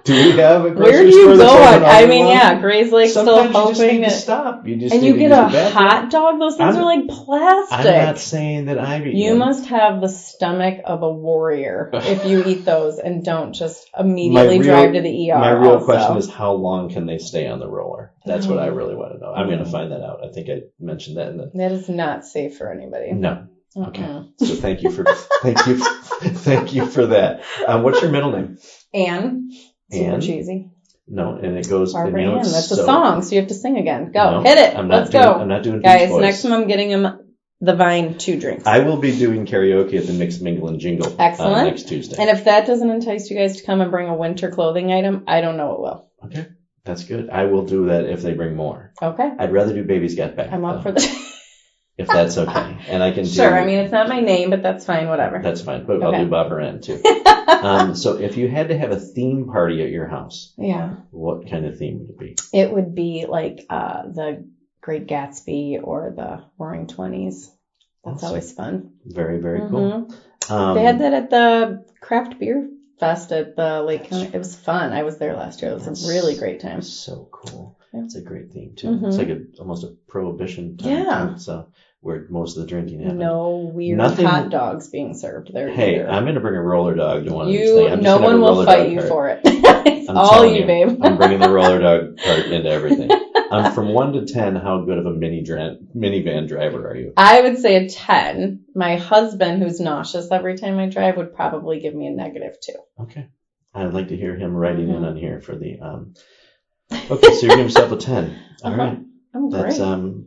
Do we have a grocery Where do store you that's go open on? all I year mean, long? yeah, Grayslake still Sometimes you just hoping need to that. stop. You just And need you to get use a the bathroom. hot dog? Those things are like plastic. I'm not saying that I've eaten You them. must have the stomach of a warrior if you eat those and don't just immediately drive to the ER. My real also. question is, how long can they stay on the roller? That's what I really want to know. I'm going to find that out. I think I mentioned that in the. That is not safe for anybody. No. Okay. So thank you for that. What's your middle name? Anne. Super Anne? cheesy. No, and it goes. Barbara and Ann. That's a song, so you have to sing again. Go. No, Hit it. Let's go. I'm not doing Guys, Beach Boys. next time I'm getting him the Vine 2 drinks. I will be doing karaoke at the Mixed Mingle and Jingle. Excellent. Next Tuesday. And if that doesn't entice you guys to come and bring a winter clothing item, I don't know what will. Okay. That's good. I will do that if they bring more. Okay. I'd rather do Baby's Got Back. I'm up for that. If that's okay. And I can do. Sure. I mean, it's not my name, but that's fine. Whatever. That's fine. But Okay. I'll do Bob Moran too. So if you had to have a theme party at your house, Yeah. what kind of theme would it be? It would be like the Great Gatsby or the Roaring Twenties. That's Awesome. always fun. Very, very cool. They had that at the craft beer fest at the Lake County. It was fun. I was there last year. It was a really great time. So cool. Yeah. It's a great theme too. It's like almost a prohibition time. Yeah. So where most of the drinking happened. No weird Nothing- hot dogs being served there. Hey, either. I'm going to bring a roller dog to one of these things. No one will fight you for it. It's I'm all telling you, babe. I'm bringing the roller dog cart into everything. From 1 to 10, how good of a minivan driver are you? I would say a 10. My husband, who's nauseous every time I drive, would probably give me a -2. Okay. I'd like to hear him writing in on here for the, okay, so you're giving yourself a 10. All right. I'm great. That's,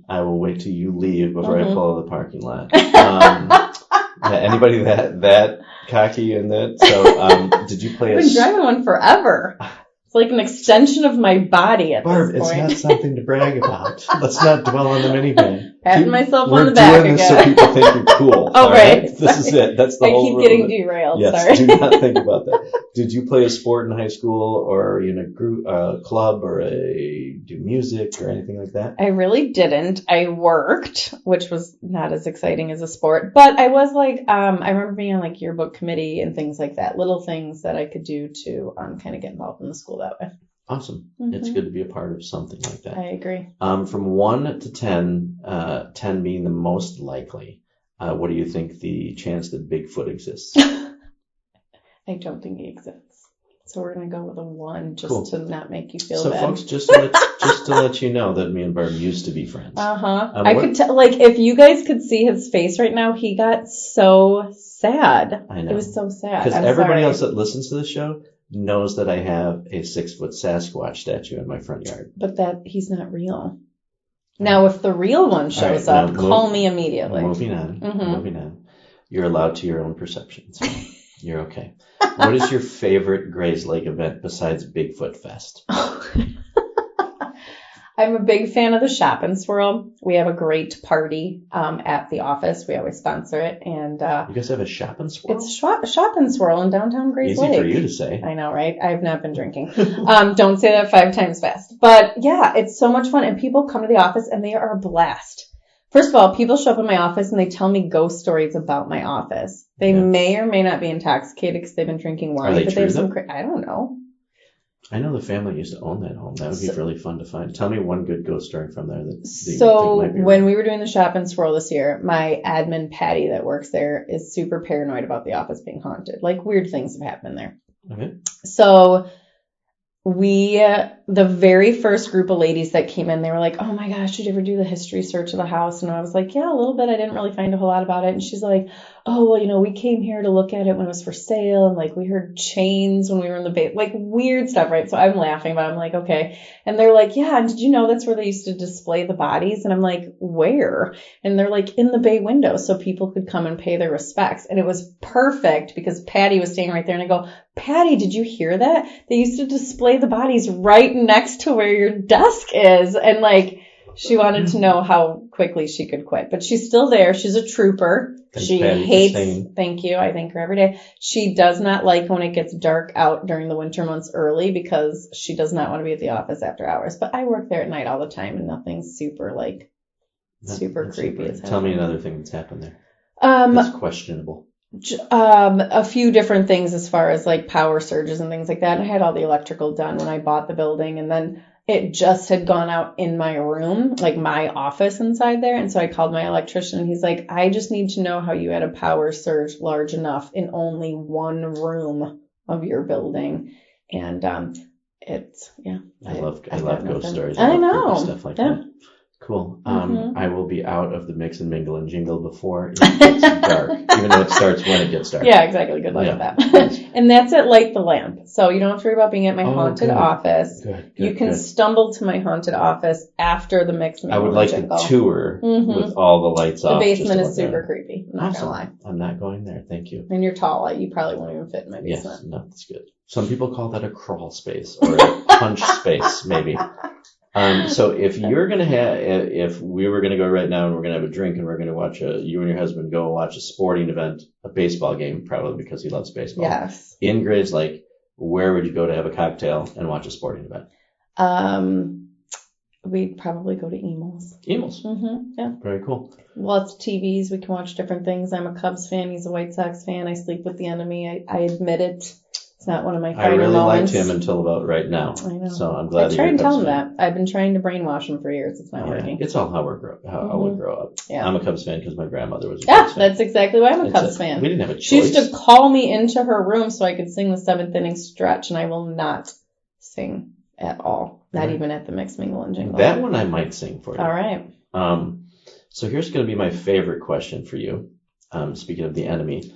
I will wait till you leave before I pull out of the parking lot. Yeah, anybody that cocky in that? So, did you play I've been driving one forever. It's like an extension of my body at Barb, this it's point. not something to brag about. Let's not dwell on the minivan. Patting myself We're on the back doing this again. so people think you're cool. Oh, all right. This is it. That's the I whole keep rule getting of it. derailed. Yes, Sorry. do not think about that. Did you play a sport in high school, or in a group, club, or do music or anything like that? I really didn't. I worked, which was not as exciting as a sport, but I was like, I remember being on like yearbook committee and things like that, little things that I could do to kind of get involved in the school that way. Awesome. Mm-hmm. It's good to be a part of something like that. I agree. From 1 to 10, 10 being the most likely, what do you think the chance that Bigfoot exists? I don't think he exists. So we're going to go with a 1 just Cool. to not make you feel So bad. folks, just to let you know that me and Barb used to be friends. I could tell, like, if you guys could see his face right now, he got so sad. I know. It was so sad. Because I'm everybody sorry. else that listens to the show knows that I have a 6-foot Sasquatch statue in my front yard. But that he's not real. Now, if the real one shows All right, up, now call me immediately. Moving on. Mhm. Moving on. You're allowed to your own perceptions. You're okay. What is your favorite Grayslake event besides Bigfoot Fest? I'm a big fan of the Shop and Swirl. We have a great party at the office. We always sponsor it. And You guys have a shop and swirl? it's Shop and Swirl in downtown Grayslake. Easy for you to say. I know, right? I've not been drinking. Don't say that 5 times fast. But yeah, it's so much fun. And people come to the office and they are a blast. First of all, people show up in my office and they tell me ghost stories about my office. They may or may not be intoxicated because they've been drinking wine. Are they but true, they have some though? I don't know. I know the family used to own that home. That would be really fun to find. Tell me one good ghost story from there that you So think might be when right. we were doing the Shop and Swirl this year, my admin Patty that works there is super paranoid about the office being haunted. Like weird things have happened there. Okay. So the very first group of ladies that came in, they were like, oh my gosh, did you ever do the history search of the house? And I was like, yeah, a little bit. I didn't really find a whole lot about it. And she's like, oh, well, we came here to look at it when it was for sale. And like, we heard chains when we were in the bay, like weird stuff, right? So I'm laughing, but I'm like, okay. And they're like, yeah. And did you know that's where they used to display the bodies? And I'm like, where? And they're like, in the bay window so people could come and pay their respects. And it was perfect because Patty was standing right there. And I go, Patty, did you hear that? They used to display the bodies right next to where your desk is. And like, she wanted to know how quickly she could quit, but she's still there. She's a trooper. Thanks, She Patty, for hates, staying. thank you. I thank her every day. She does not like when it gets dark out during the winter months early because she does not want to be at the office after hours. But I work there at night all the time and nothing's super That's creepy. super. as Tell me happening. another thing that's happened there. That's questionable. A few different things as far as like power surges and things like that. And I had all the electrical done when I bought the building, and then it just had gone out in my room, like my office inside there. And so I called my electrician, and he's like, I just need to know how you had a power surge large enough in only one room of your building. And it's, yeah. I love ghost stories. I love know. creepy stuff like that. Cool. I will be out of the mix and mingle and jingle before it gets dark, even though it starts when it gets dark. Yeah, exactly. Good luck with that. And that's at Light the Lamp. So you don't have to worry about being at my haunted office. You can stumble to my haunted office after the mix and mingle. I would like to tour with all the lights off. The basement is super creepy. I'm not going to lie. I'm not going there. Thank you. And you're tall. You probably won't even fit in my basement. Yes, no, that's good. Some people call that a crawl space or a punch space, maybe. So if you're going to if we were going to go right now and we're going to have a drink and we're going to watch you and your husband go watch a sporting event, a baseball game, probably because he loves baseball. Yes. In Grayslake, where would you go to have a cocktail and watch a sporting event? We'd probably go to Emil's. Emil's? Mm-hmm. Yeah. Very cool. Lots of TVs. We can watch different things. I'm a Cubs fan. He's a White Sox fan. I sleep with the enemy. I admit it. It's not one of my finer moments. I really liked him until about right now. I know. So I'm glad I try and tell him that. I've been trying to brainwash him for years. It's not working. It's all how we grow up. Yeah. I'm a Cubs fan because my grandmother was a Cubs fan. That's exactly why I'm a Cubs fan. We didn't have a choice. She used to call me into her room so I could sing the 7th inning stretch, and I will not sing at all. Not even at the mix, mingle, and jingle. That one I might sing for you. All right. So here's going to be my favorite question for you. Speaking of the enemy.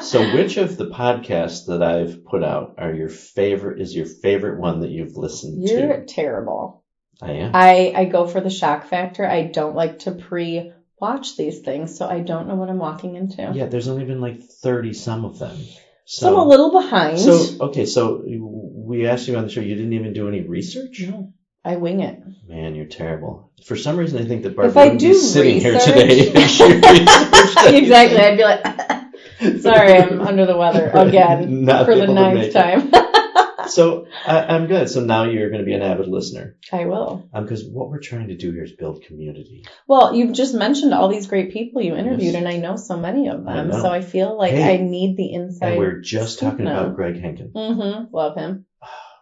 So which of the podcasts that I've put out is your favorite one that you've listened to? You're terrible. I am. I go for the shock factor. I don't like to pre-watch these things, so I don't know what I'm walking into. Yeah, there's only been like 30 some of them. So I'm a little behind. So we asked you on the show, you didn't even do any research? No. I wing it. Man, you're terrible. For some reason, I think that Barb would be sitting here today. Exactly. I'd be like, sorry, I'm under the weather again for the 9th time. So I'm good. So now you're going to be an avid listener. I will. Because what we're trying to do here is build community. Well, you've just mentioned all these great people you interviewed, and I know so many of them. So I feel like I need the inside. And we're just talking about Greg Henkin. Mm-hmm. Love him.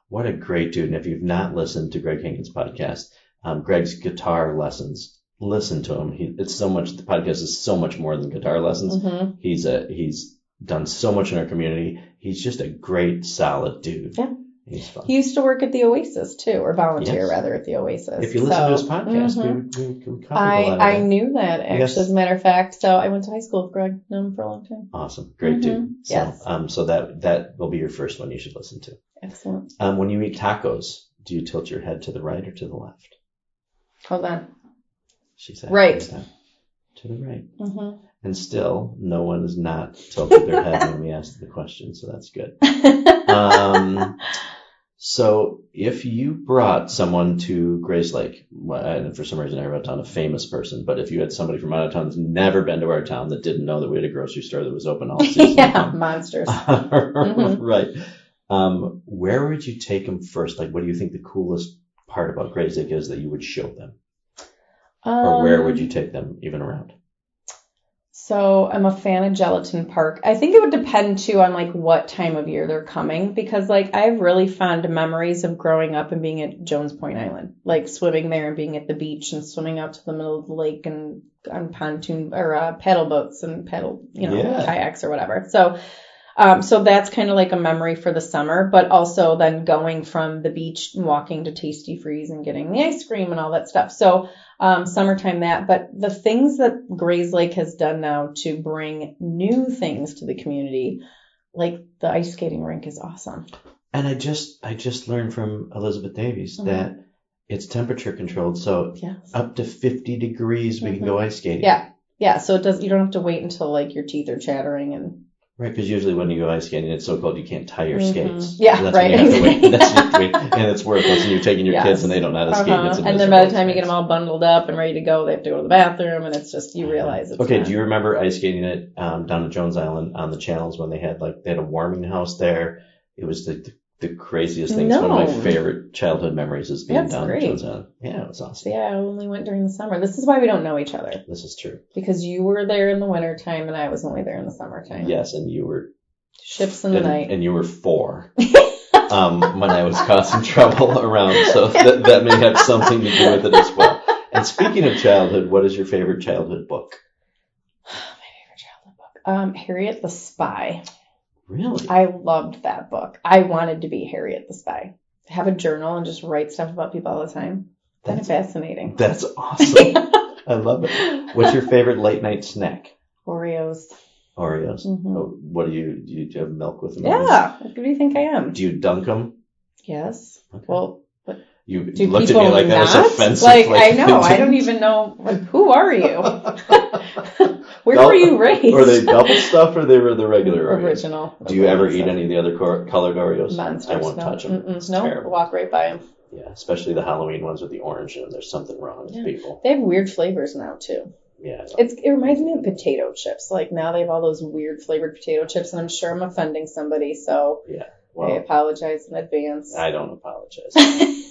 What a great dude. And if you've not listened to Greg Henkin's podcast, Greg's guitar lessons, listen to him. The podcast is so much more than guitar lessons. Mm-hmm. He's done so much in our community. He's just a great, solid dude. Yeah. He's fun. He used to work at the Oasis too, or volunteer rather at the Oasis. If you listen to his podcast, we covered a lot of I knew that actually, as a matter of fact. So I went to high school with Greg, known him for a long time. Awesome. Great dude. So, yes. So that will be your first one you should listen to. Excellent. When you eat tacos, do you tilt your head to the right or to the left? Hold on. She said. Right. To the right. Mm-hmm. And still, no one has not tilted their head when we asked the question, so that's good. So if you brought someone to Grayslake, and for some reason I wrote down a famous person, but if you had somebody from out of town that's never been to our town that didn't know that we had a grocery store that was open all season. Yeah, monsters. Mm-hmm. Right. Where would you take them first? Like, what do you think the coolest part about Grayslake is that you would show them? Or where would you take them even around? So I'm a fan of Gelatin Park. I think it would depend too on like what time of year they're coming, because like I have really fond memories of growing up and being at Jones Point Island, like swimming there and being at the beach and swimming out to the middle of the lake and on pontoon or paddle boats and kayaks or whatever. So that's kind of like a memory for the summer, but also then going from the beach and walking to Tasty Freeze and getting the ice cream and all that stuff. So summertime but the things that Grayslake has done now to bring new things to the community, like the ice skating rink, is awesome. And I just learned from Elizabeth Davies that it's temperature controlled, so up to 50 degrees we can go ice skating. Yeah. So you don't have to wait until like your teeth are chattering and. Right, because usually when you go ice skating, it's so cold you can't tie your skates. Yeah, so that's right. When you have to wait. That's what you have to wait. And it's worthless, and you're taking your kids, and they don't know how to skate. And then by the time you get them all bundled up and ready to go, they have to go to the bathroom, and it's just, you realize it's Okay, do you remember ice skating it down at Jones Island on the channels when they had a warming house there? It was the the craziest things. No. One of my favorite childhood memories is being That's down great. in Jonestown. Yeah, it was awesome. Yeah, I only went during the summer. This is why we don't know each other. This is true. Because you were there in the wintertime and I was only there in the summertime. Yes, and you were... Ships in the night. And you were 4 when I was causing trouble around, so that may have something to do with it as well. And speaking of childhood, what is your favorite childhood book? My favorite childhood book? Harriet the Spy. Really? I loved that book. I wanted to be Harriet the Spy. Have a journal and just write stuff about people all the time. That's fascinating. That's awesome. I love it. What's your favorite late night snack? Oreos. Oreos. Mm-hmm. Oh, what do you have milk with them? Yeah. What do you think I am? Do you dunk them? Yes. Okay. Well, you do looked at people me like that was not? offensive. Like I know. I don't even know. Like, who are you? Where were you raised? Were they double stuffed or they were the regular Oreos? Original. Do you ever eat any of the other colored Oreos? Monsters. I won't touch them. It's no, terrible. walk right by them. Yeah, especially the Halloween ones with the orange in them. There's something wrong with people. They have weird flavors now too. Yeah. It reminds me of potato chips. Like now they have all those weird flavored potato chips, and I'm sure I'm offending somebody. So yeah. Well, I apologize in advance. I don't apologize.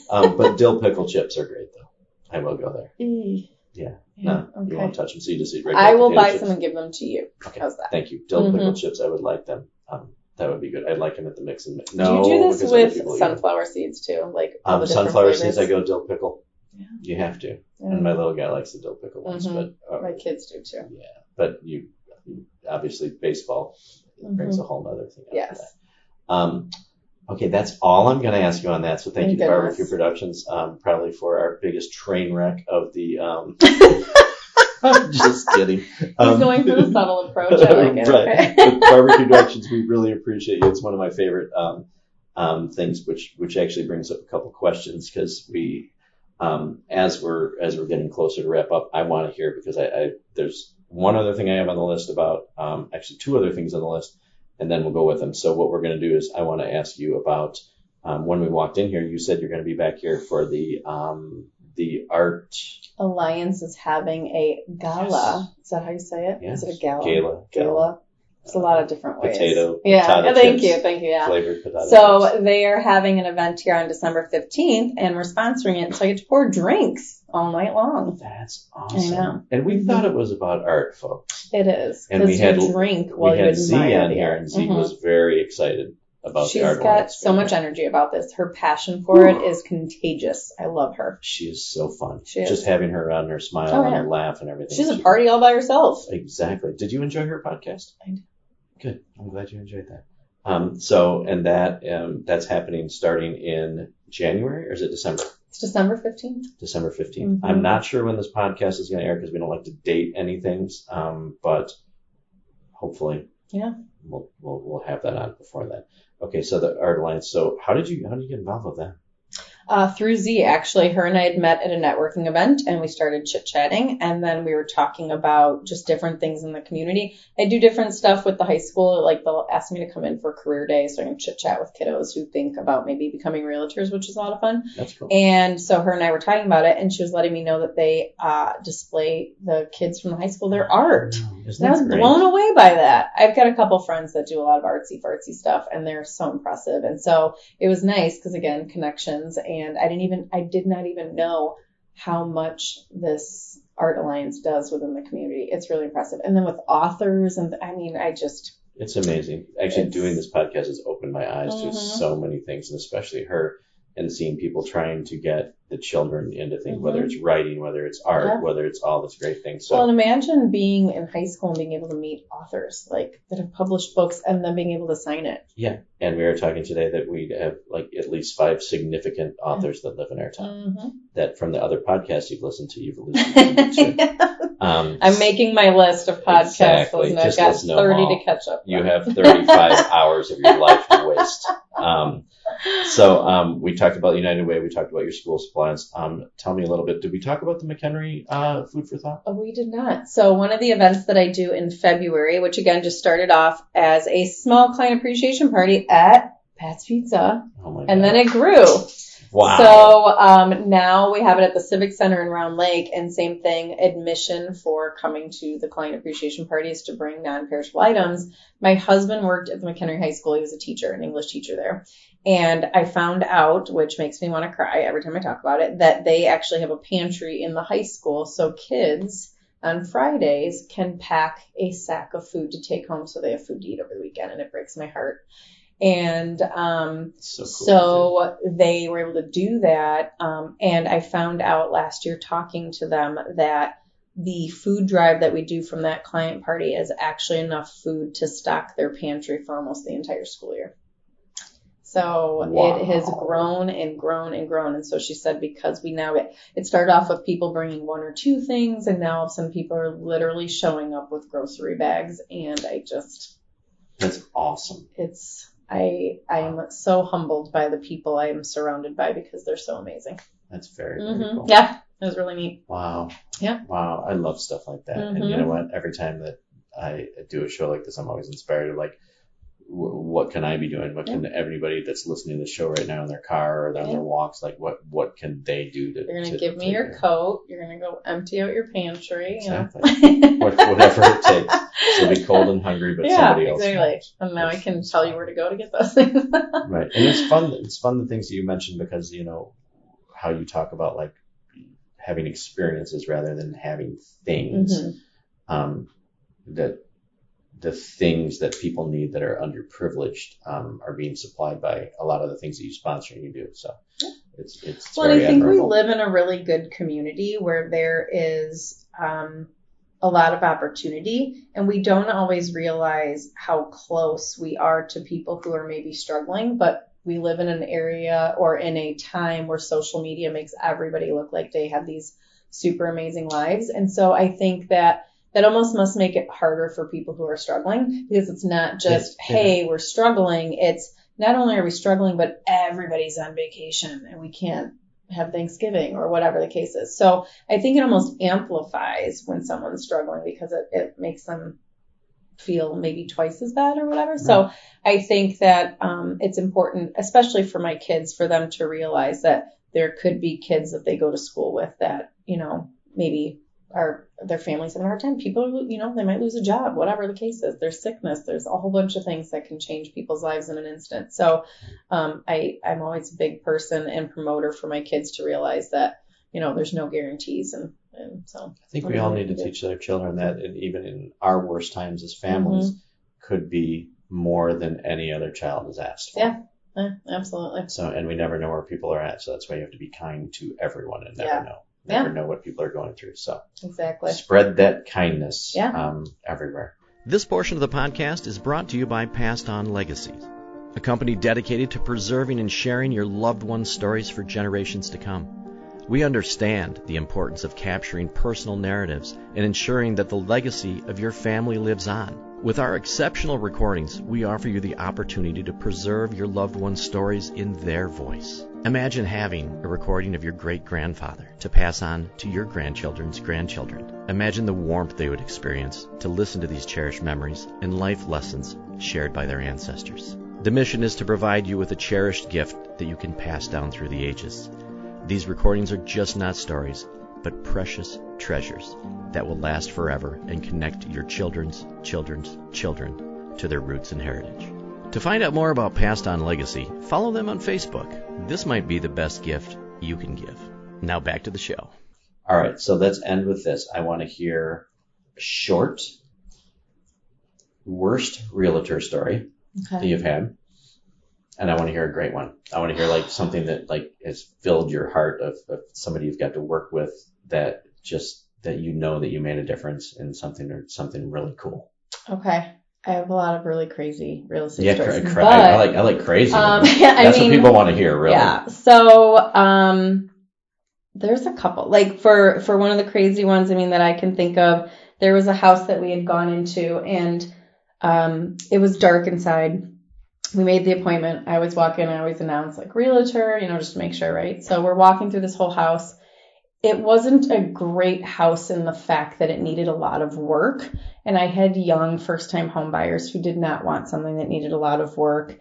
But dill pickle chips are great, though. I will go there. Yeah. No, okay. You won't touch them, so you just eat regular I will buy chips. some and give them to you. Okay. How's that? Thank you. Dill pickle chips, I would like them. That would be good. I'd like them at the mix and mix. No, do you do this with sunflower seeds too? Like all the sunflower flavors? seeds, I go dill pickle. Yeah. You have to. Yeah. And my little guy likes the dill pickle ones, but my kids do too. Yeah, but you obviously baseball brings a whole other thing up. Yes. Okay, that's all I'm going to ask you on that. So thank you to goodness. Barbecue Productions, probably for our biggest train wreck of the. I'm just kidding. He's going for the subtle approach. I like it. Right. Okay. With Barbecue Productions, we really appreciate you. It's one of my favorite things, which actually brings up a couple questions because we, as we're getting closer to wrap up, I want to hear because I there's one other thing I have on the list about actually 2 other things on the list. And then we'll go with them. So what we're going to do is I want to ask you about when we walked in here, you said you're going to be back here for the Art Alliance is having a gala. Yes. Is that how you say it? Yes. Is it a gala? Gala. It's a lot of different ways. Potato Thank chips, you. Yeah. Flavored potato So chips. they are having an event here on December 15th, and we're sponsoring it. So I get to pour drinks all night long. That's awesome. I know. And we thought it was about art, folks. It is. And we you had drink while we you had Z admire on the here, art. and Z was very excited about She's the art. got so much energy about this. Her passion for it is contagious. I love her. She is so fun. She is. Just having her around, her smile and her laugh and everything. She's a party all by herself. Exactly. Did you enjoy her podcast? I did. Good. I'm glad you enjoyed that. That's happening starting in January, or is it December? It's December 15th. December 15th. I'm not sure when this podcast is going to air because we don't like to date anything, but hopefully we'll have that on before that. Okay, so the Art Alliance. So how did you get involved with that? Through Z, actually. Her and I had met at a networking event, and we started chit-chatting, and then we were talking about just different things in the community. I do different stuff with the high school. Like, they'll ask me to come in for career day, so I can chit-chat with kiddos who think about maybe becoming realtors, which is a lot of fun. That's cool. And so her and I were talking about it, and she was letting me know that they display the kids from the high school their art. And I was blown away by that. I've got a couple friends that do a lot of artsy-fartsy stuff, and they're so impressive. And so it was nice because, again, connections. And I did not even know how much this Art Alliance does within the community. It's really impressive. And then with authors, and it's amazing. Actually, doing this podcast has opened my eyes to so many things, and especially her, and seeing people trying to get the children into things, whether it's writing, whether it's art, whether it's all this great things. So, well, and imagine being in high school and being able to meet authors that have published books and then being able to sign it. Yeah, and we were talking today that we have at least 5 significant authors that live in our town. That from the other podcasts you've listened to, you've listened to. I'm making my list of podcasts. Exactly. I've got 30 to catch up. You have 35 hours of your life to waste. So we talked about United Way. We talked about your school supplies. Tell me a little bit. Did we talk about the McHenry Food for Thought? Oh, we did not. So one of the events that I do in February, which again just started off as a small client appreciation party at Pat's Pizza. Oh my God. And then it grew. Wow. So now we have it at the Civic Center in Round Lake, and same thing, admission for coming to the client appreciation parties to bring non-perishable items. My husband worked at the McHenry High School. He was a teacher, an English teacher there. And I found out, which makes me want to cry every time I talk about it, that they actually have a pantry in the high school. So kids on Fridays can pack a sack of food to take home so they have food to eat over the weekend. And it breaks my heart. And so they were able to do that. And I found out last year talking to them that the food drive that we do from that client party is actually enough food to stock their pantry for almost the entire school year. So It has grown and grown and grown. And so she said, because we now it started off with people bringing 1 or 2 things, and now some people are literally showing up with grocery bags. And that's awesome. I am so humbled by the people I am surrounded by because they're so amazing. That's very, very cool. Yeah, it was really neat. Wow. Yeah. Wow. I love stuff like that. And you know what? Every time that I do a show like this, I'm always inspired of like, what can I be doing? What can everybody that's listening to the show right now in their car or on their walks, like what can they do to? You're gonna give me your coat. You're gonna go empty out your pantry. Exactly. Whatever it takes. She'll be cold and hungry, but somebody else. Exactly. And now I can tell you where to go to get those things. Right. And it's fun. It's fun the things that you mentioned because how you talk about like having experiences rather than having things. That the things that people need that are underprivileged are being supplied by a lot of the things that you sponsor and you do. So it's well, very I think admirable. we live in a really good community where there is a lot of opportunity, and we don't always realize how close we are to people who are maybe struggling, but we live in an area or in a time where social media makes everybody look like they have these super amazing lives. And so I think that almost must make it harder for people who are struggling, because it's not just, hey, we're struggling. It's not only are we struggling, but everybody's on vacation and we can't have Thanksgiving or whatever the case is. So I think it almost amplifies when someone's struggling because it makes them feel maybe twice as bad or whatever. Right. So I think that it's important, especially for my kids, for them to realize that there could be kids that they go to school with that, maybe their families have a hard time. People, they might lose a job, whatever the case is. There's sickness. There's a whole bunch of things that can change people's lives in an instant. So I'm always a big person and promoter for my kids to realize that, there's no guarantees. And so I think we all need to teach their children that, and even in our worst times as families, could be more than any other child has asked for. Yeah, absolutely. So, and we never know where people are at. So that's why you have to be kind to everyone and never know. Never know what people are going through. So exactly. Spread that kindness everywhere. This portion of the podcast is brought to you by Passed On Legacies, a company dedicated to preserving and sharing your loved ones' stories for generations to come. We understand the importance of capturing personal narratives and ensuring that the legacy of your family lives on. With our exceptional recordings, we offer you the opportunity to preserve your loved ones' stories in their voice. Imagine having a recording of your great-grandfather to pass on to your grandchildren's grandchildren. Imagine the warmth they would experience to listen to these cherished memories and life lessons shared by their ancestors. The mission is to provide you with a cherished gift that you can pass down through the ages. These recordings are just not stories, but precious treasures that will last forever and connect your children's children's children to their roots and heritage. To find out more about Passed On Legacy, follow them on Facebook. This might be the best gift you can give. Now back to the show. All right, so let's end with this. I want to hear a short, worst realtor story that you've had. And I want to hear a great one. I want to hear like something that like has filled your heart of somebody you've got to work with that that you made a difference in something really cool. Okay. I have a lot of really crazy real estate stories. Yeah, I like crazy. That's what people want to hear, really. Yeah. So there's a couple. Like for one of the crazy ones, that I can think of, there was a house that we had gone into and it was dark inside. We made the appointment. I always walk in, I always announce like realtor, just to make sure, right? So we're walking through this whole house. It wasn't a great house in the fact that it needed a lot of work. And I had young first-time home buyers who did not want something that needed a lot of work.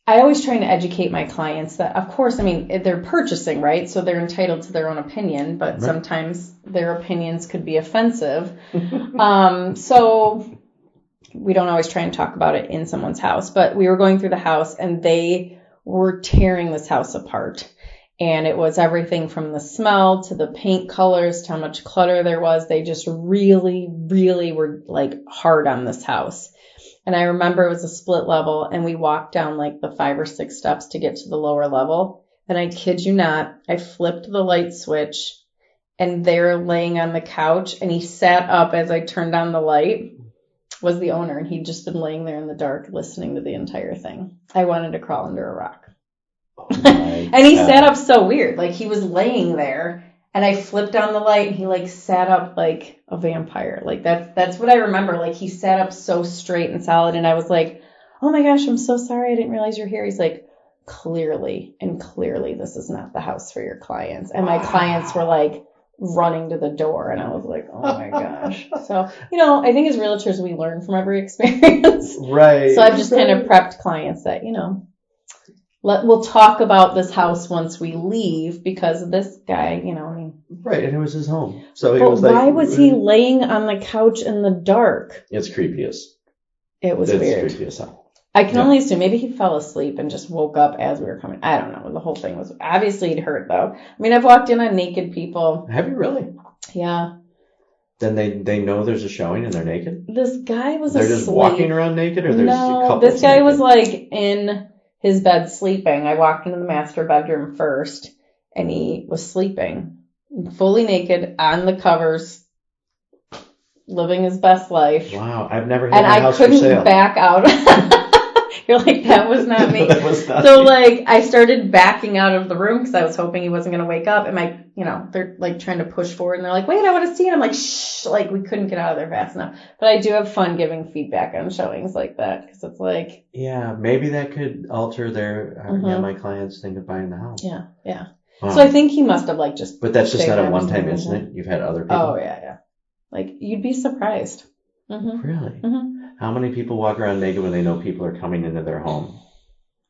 I always try to educate my clients that, of course, they're purchasing, right? So they're entitled to their own opinion, but sometimes their opinions could be offensive. So we don't always try and talk about it in someone's house, but we were going through the house and they were tearing this house apart. And it was everything from the smell to the paint colors to how much clutter there was. They just really, really were like hard on this house. And I remember it was a split level and we walked down like the 5 or 6 steps to get to the lower level. And I kid you not, I flipped the light switch and they're laying on the couch and he sat up as I turned on the light. Was the owner, and he'd just been laying there in the dark listening to the entire thing. I wanted to crawl under a rock. Oh my And he God. sat up so weird. Like he was laying there and I flipped on the light and he like sat up like a vampire. Like that's what I remember. Like he sat up so straight and solid and I was like, oh my gosh, I'm so sorry. I didn't realize you're here. He's like, clearly this is not the house for your clients. And my clients were like running to the door and I was like, oh my gosh. So, I think as realtors, we learn from every experience. Right. So I've just kind of prepped clients that, we'll talk about this house once we leave because this guy, Right, and it was his home. So he but was like, why was he laying on the couch in the dark? It's creepy as. It was It's weird. creepy as hell. I can only assume maybe he fell asleep and just woke up as we were coming. I don't know. The whole thing was obviously it hurt though. I mean, I've walked in on naked people. Have you really? Yeah. Then they know there's a showing and they're naked? This guy was They're asleep. just walking around naked or there's No, couples this guy naked? was like in his bed sleeping. I walked into the master bedroom first and he was sleeping fully naked on the covers, living his best life. Wow, I've never had And my I house for couldn't sale. back out. You're like, that was not me. That was not So me. like I started backing out of the room because I was hoping he wasn't going to wake up. And they're like trying to push forward and they're like, wait, I want to see it. I'm like, shh, like we couldn't get out of there fast enough. But I do have fun giving feedback on showings like that because it's like, Yeah, maybe that could alter their, Mhm. my clients think of buying the house. yeah. Wow. So I think he must have like just. But that's just stayed not a there one-time or something. incident. You've had other people? Oh yeah. Like you'd be surprised. Mm-hmm. Really? Mm-hmm. How many people walk around naked when they know people are coming into their home?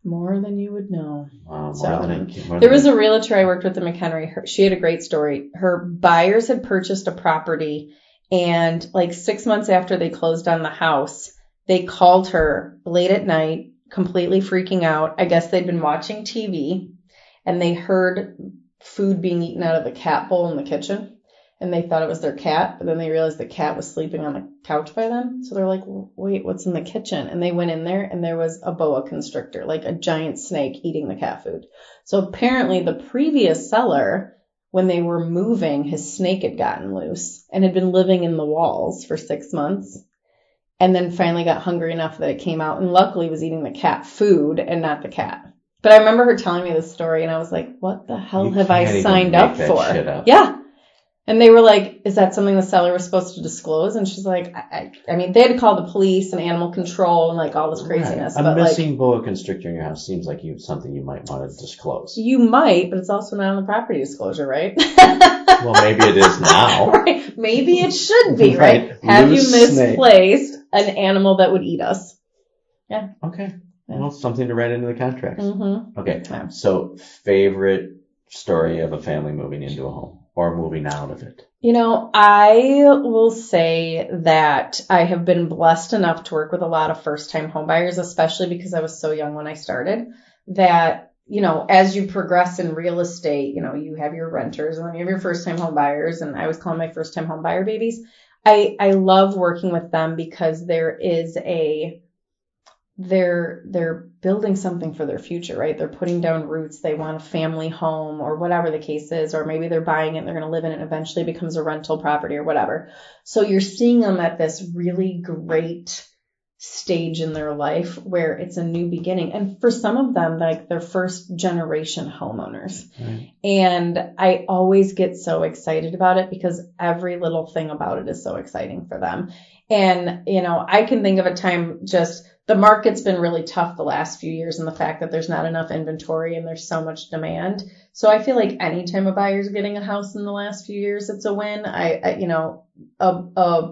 More than you would know. More So, than There was a realtor I worked with in McHenry. She had a great story. Her buyers had purchased a property and like 6 months after they closed on the house, they called her late at night, completely freaking out. I guess they'd been watching TV and they heard food being eaten out of the cat bowl in the kitchen and they thought it was their cat, but then they realized the cat was sleeping on the couch by them. So they're like, wait, what's in the kitchen? And they went in there and there was a boa constrictor, like a giant snake eating the cat food. So apparently the previous seller, when they were moving, his snake had gotten loose and had been living in the walls for 6 months and then finally got hungry enough that it came out and luckily was eating the cat food and not the cat. But I remember her telling me this story and I was like, what the hell have I signed up for? Yeah. And they were like, is that something the seller was supposed to disclose? And she's like, I mean, they had to call the police and animal control and like all this craziness. Right. A but missing like, boa constrictor in your house seems like something you might want to disclose. you might, but it's also not on the property disclosure, right? Well, maybe it is now. Right. Maybe it should be, right? Right. Have Loose you misplaced an animal that would eat us? Yeah. Okay. Yeah. Well, something to write into the contracts. Mm-hmm. Okay. Yeah. So, favorite story of a family moving into a home or moving out of it? I will say that I have been blessed enough to work with a lot of first-time homebuyers, especially because I was so young when I started, that, as you progress in real estate, you have your renters and then you have your first-time homebuyers, and I always call them my first-time homebuyer babies. I love working with them because they're building something for their future, right? They're putting down roots. They want a family home or whatever the case is, or maybe they're buying it and they're going to live in it and eventually becomes a rental property or whatever. So you're seeing them at this really great stage in their life where it's a new beginning. And for some of them, like they're first generation homeowners. Right. And I always get so excited about it because every little thing about it is so exciting for them. And, I can think of a time the market's been really tough the last few years, and the fact that there's not enough inventory and there's so much demand. So I feel like anytime a buyer's getting a house in the last few years, it's a win. A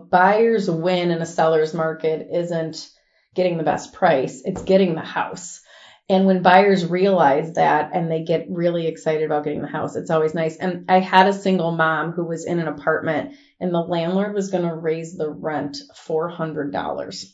buyer's win in a seller's market isn't getting the best price. It's getting the house. And when buyers realize that and they get really excited about getting the house, it's always nice. And I had a single mom who was in an apartment and the landlord was going to raise the rent $400.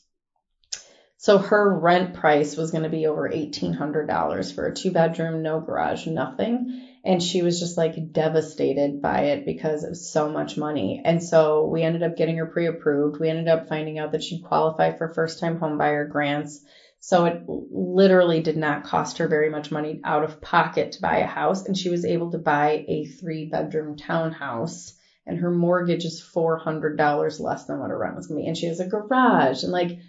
So her rent price was going to be over $1,800 for a 2-bedroom, no garage, nothing. And she was just like devastated by it because it was so much money. And so we ended up getting her pre-approved. We ended up finding out that she'd qualify for first-time homebuyer grants. So it literally did not cost her very much money out of pocket to buy a house. And she was able to buy a 3-bedroom townhouse. And her mortgage is $400 less than what her rent was going to be. And she has a garage. And like,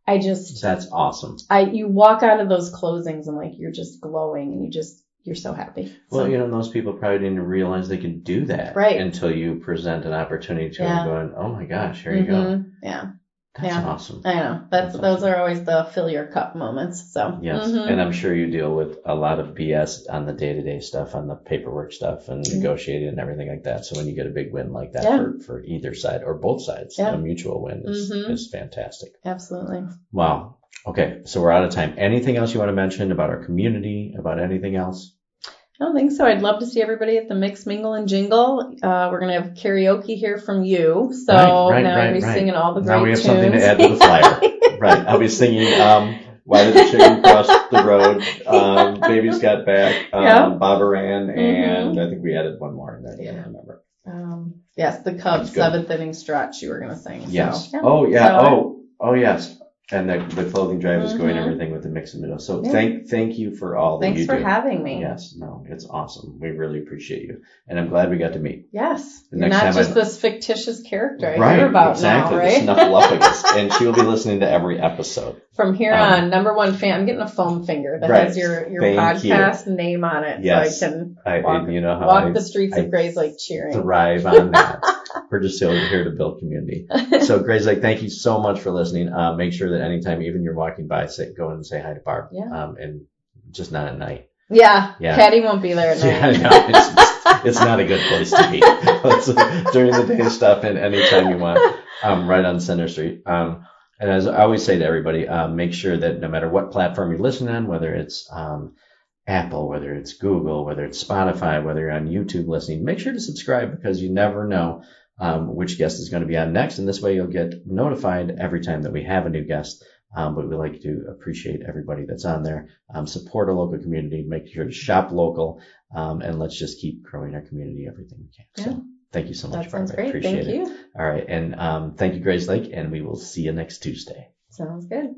That's awesome. You walk out of those closings and like, you're just glowing and you're so happy. Well, those people probably didn't realize they could do that until you present an opportunity to them going, oh my gosh, here you go. Yeah. That's awesome. I know. Those are always the fill your cup moments. So yes. And I'm sure you deal with a lot of BS on the day-to-day stuff, on the paperwork stuff and negotiating and everything like that. So when you get a big win like that for either side or both sides, a mutual win is fantastic. Absolutely. Wow. Okay. So we're out of time. Anything else you want to mention about our community, about anything else? I don't think so. I'd love to see everybody at the Mix, Mingle, and Jingle. We're going to have karaoke here from you. So now I'll be singing all the great tunes. Now we have something to add to the flyer. Right. I'll be singing Why Did the Chicken Cross the Road? Baby's Got Back, Bob-a-ran, and I think we added one more in there. I can't remember. Yes, the Cubs 7th inning stretch you were going to sing. Yes. So, Oh, yeah. Oh, yes. And the clothing drive is going everything with the Mix and Minnow. So thank you for all that you do. Thanks for having me. Yes, no, it's awesome. We really appreciate you. And I'm glad we got to meet. Yes. You're not just this fictitious character I hear about exactly, now, right? The Snuffleupagus. And she will be listening to every episode. From here on, #1 fan. I'm getting a foam finger that has your podcast name on it. Yes. So I can walk the streets of Grayslake cheering. Thrive on that. We're just here to build community. So Grayslake, thank you so much for listening. Make sure that anytime even you're walking by, go in and say hi to Barb. Yeah. And just not at night. Yeah. Patty won't be there at night. Yeah, no, it's not a good place to be. During the day stuff and anytime you want, right on Center Street. And as I always say to everybody, make sure that no matter what platform you're listening on, whether it's Apple, whether it's Google, whether it's Spotify, whether you're on YouTube listening, make sure to subscribe because you never know which guest is going to be on next. And this way you'll get notified every time that we have a new guest. But we like to appreciate everybody that's on there. Support our local community, make sure to shop local, and let's just keep growing our community everything we can. Yeah. So thank you so much, Barb. I appreciate it. All right. And thank you, Grayslake, and we will see you next Tuesday. Sounds good.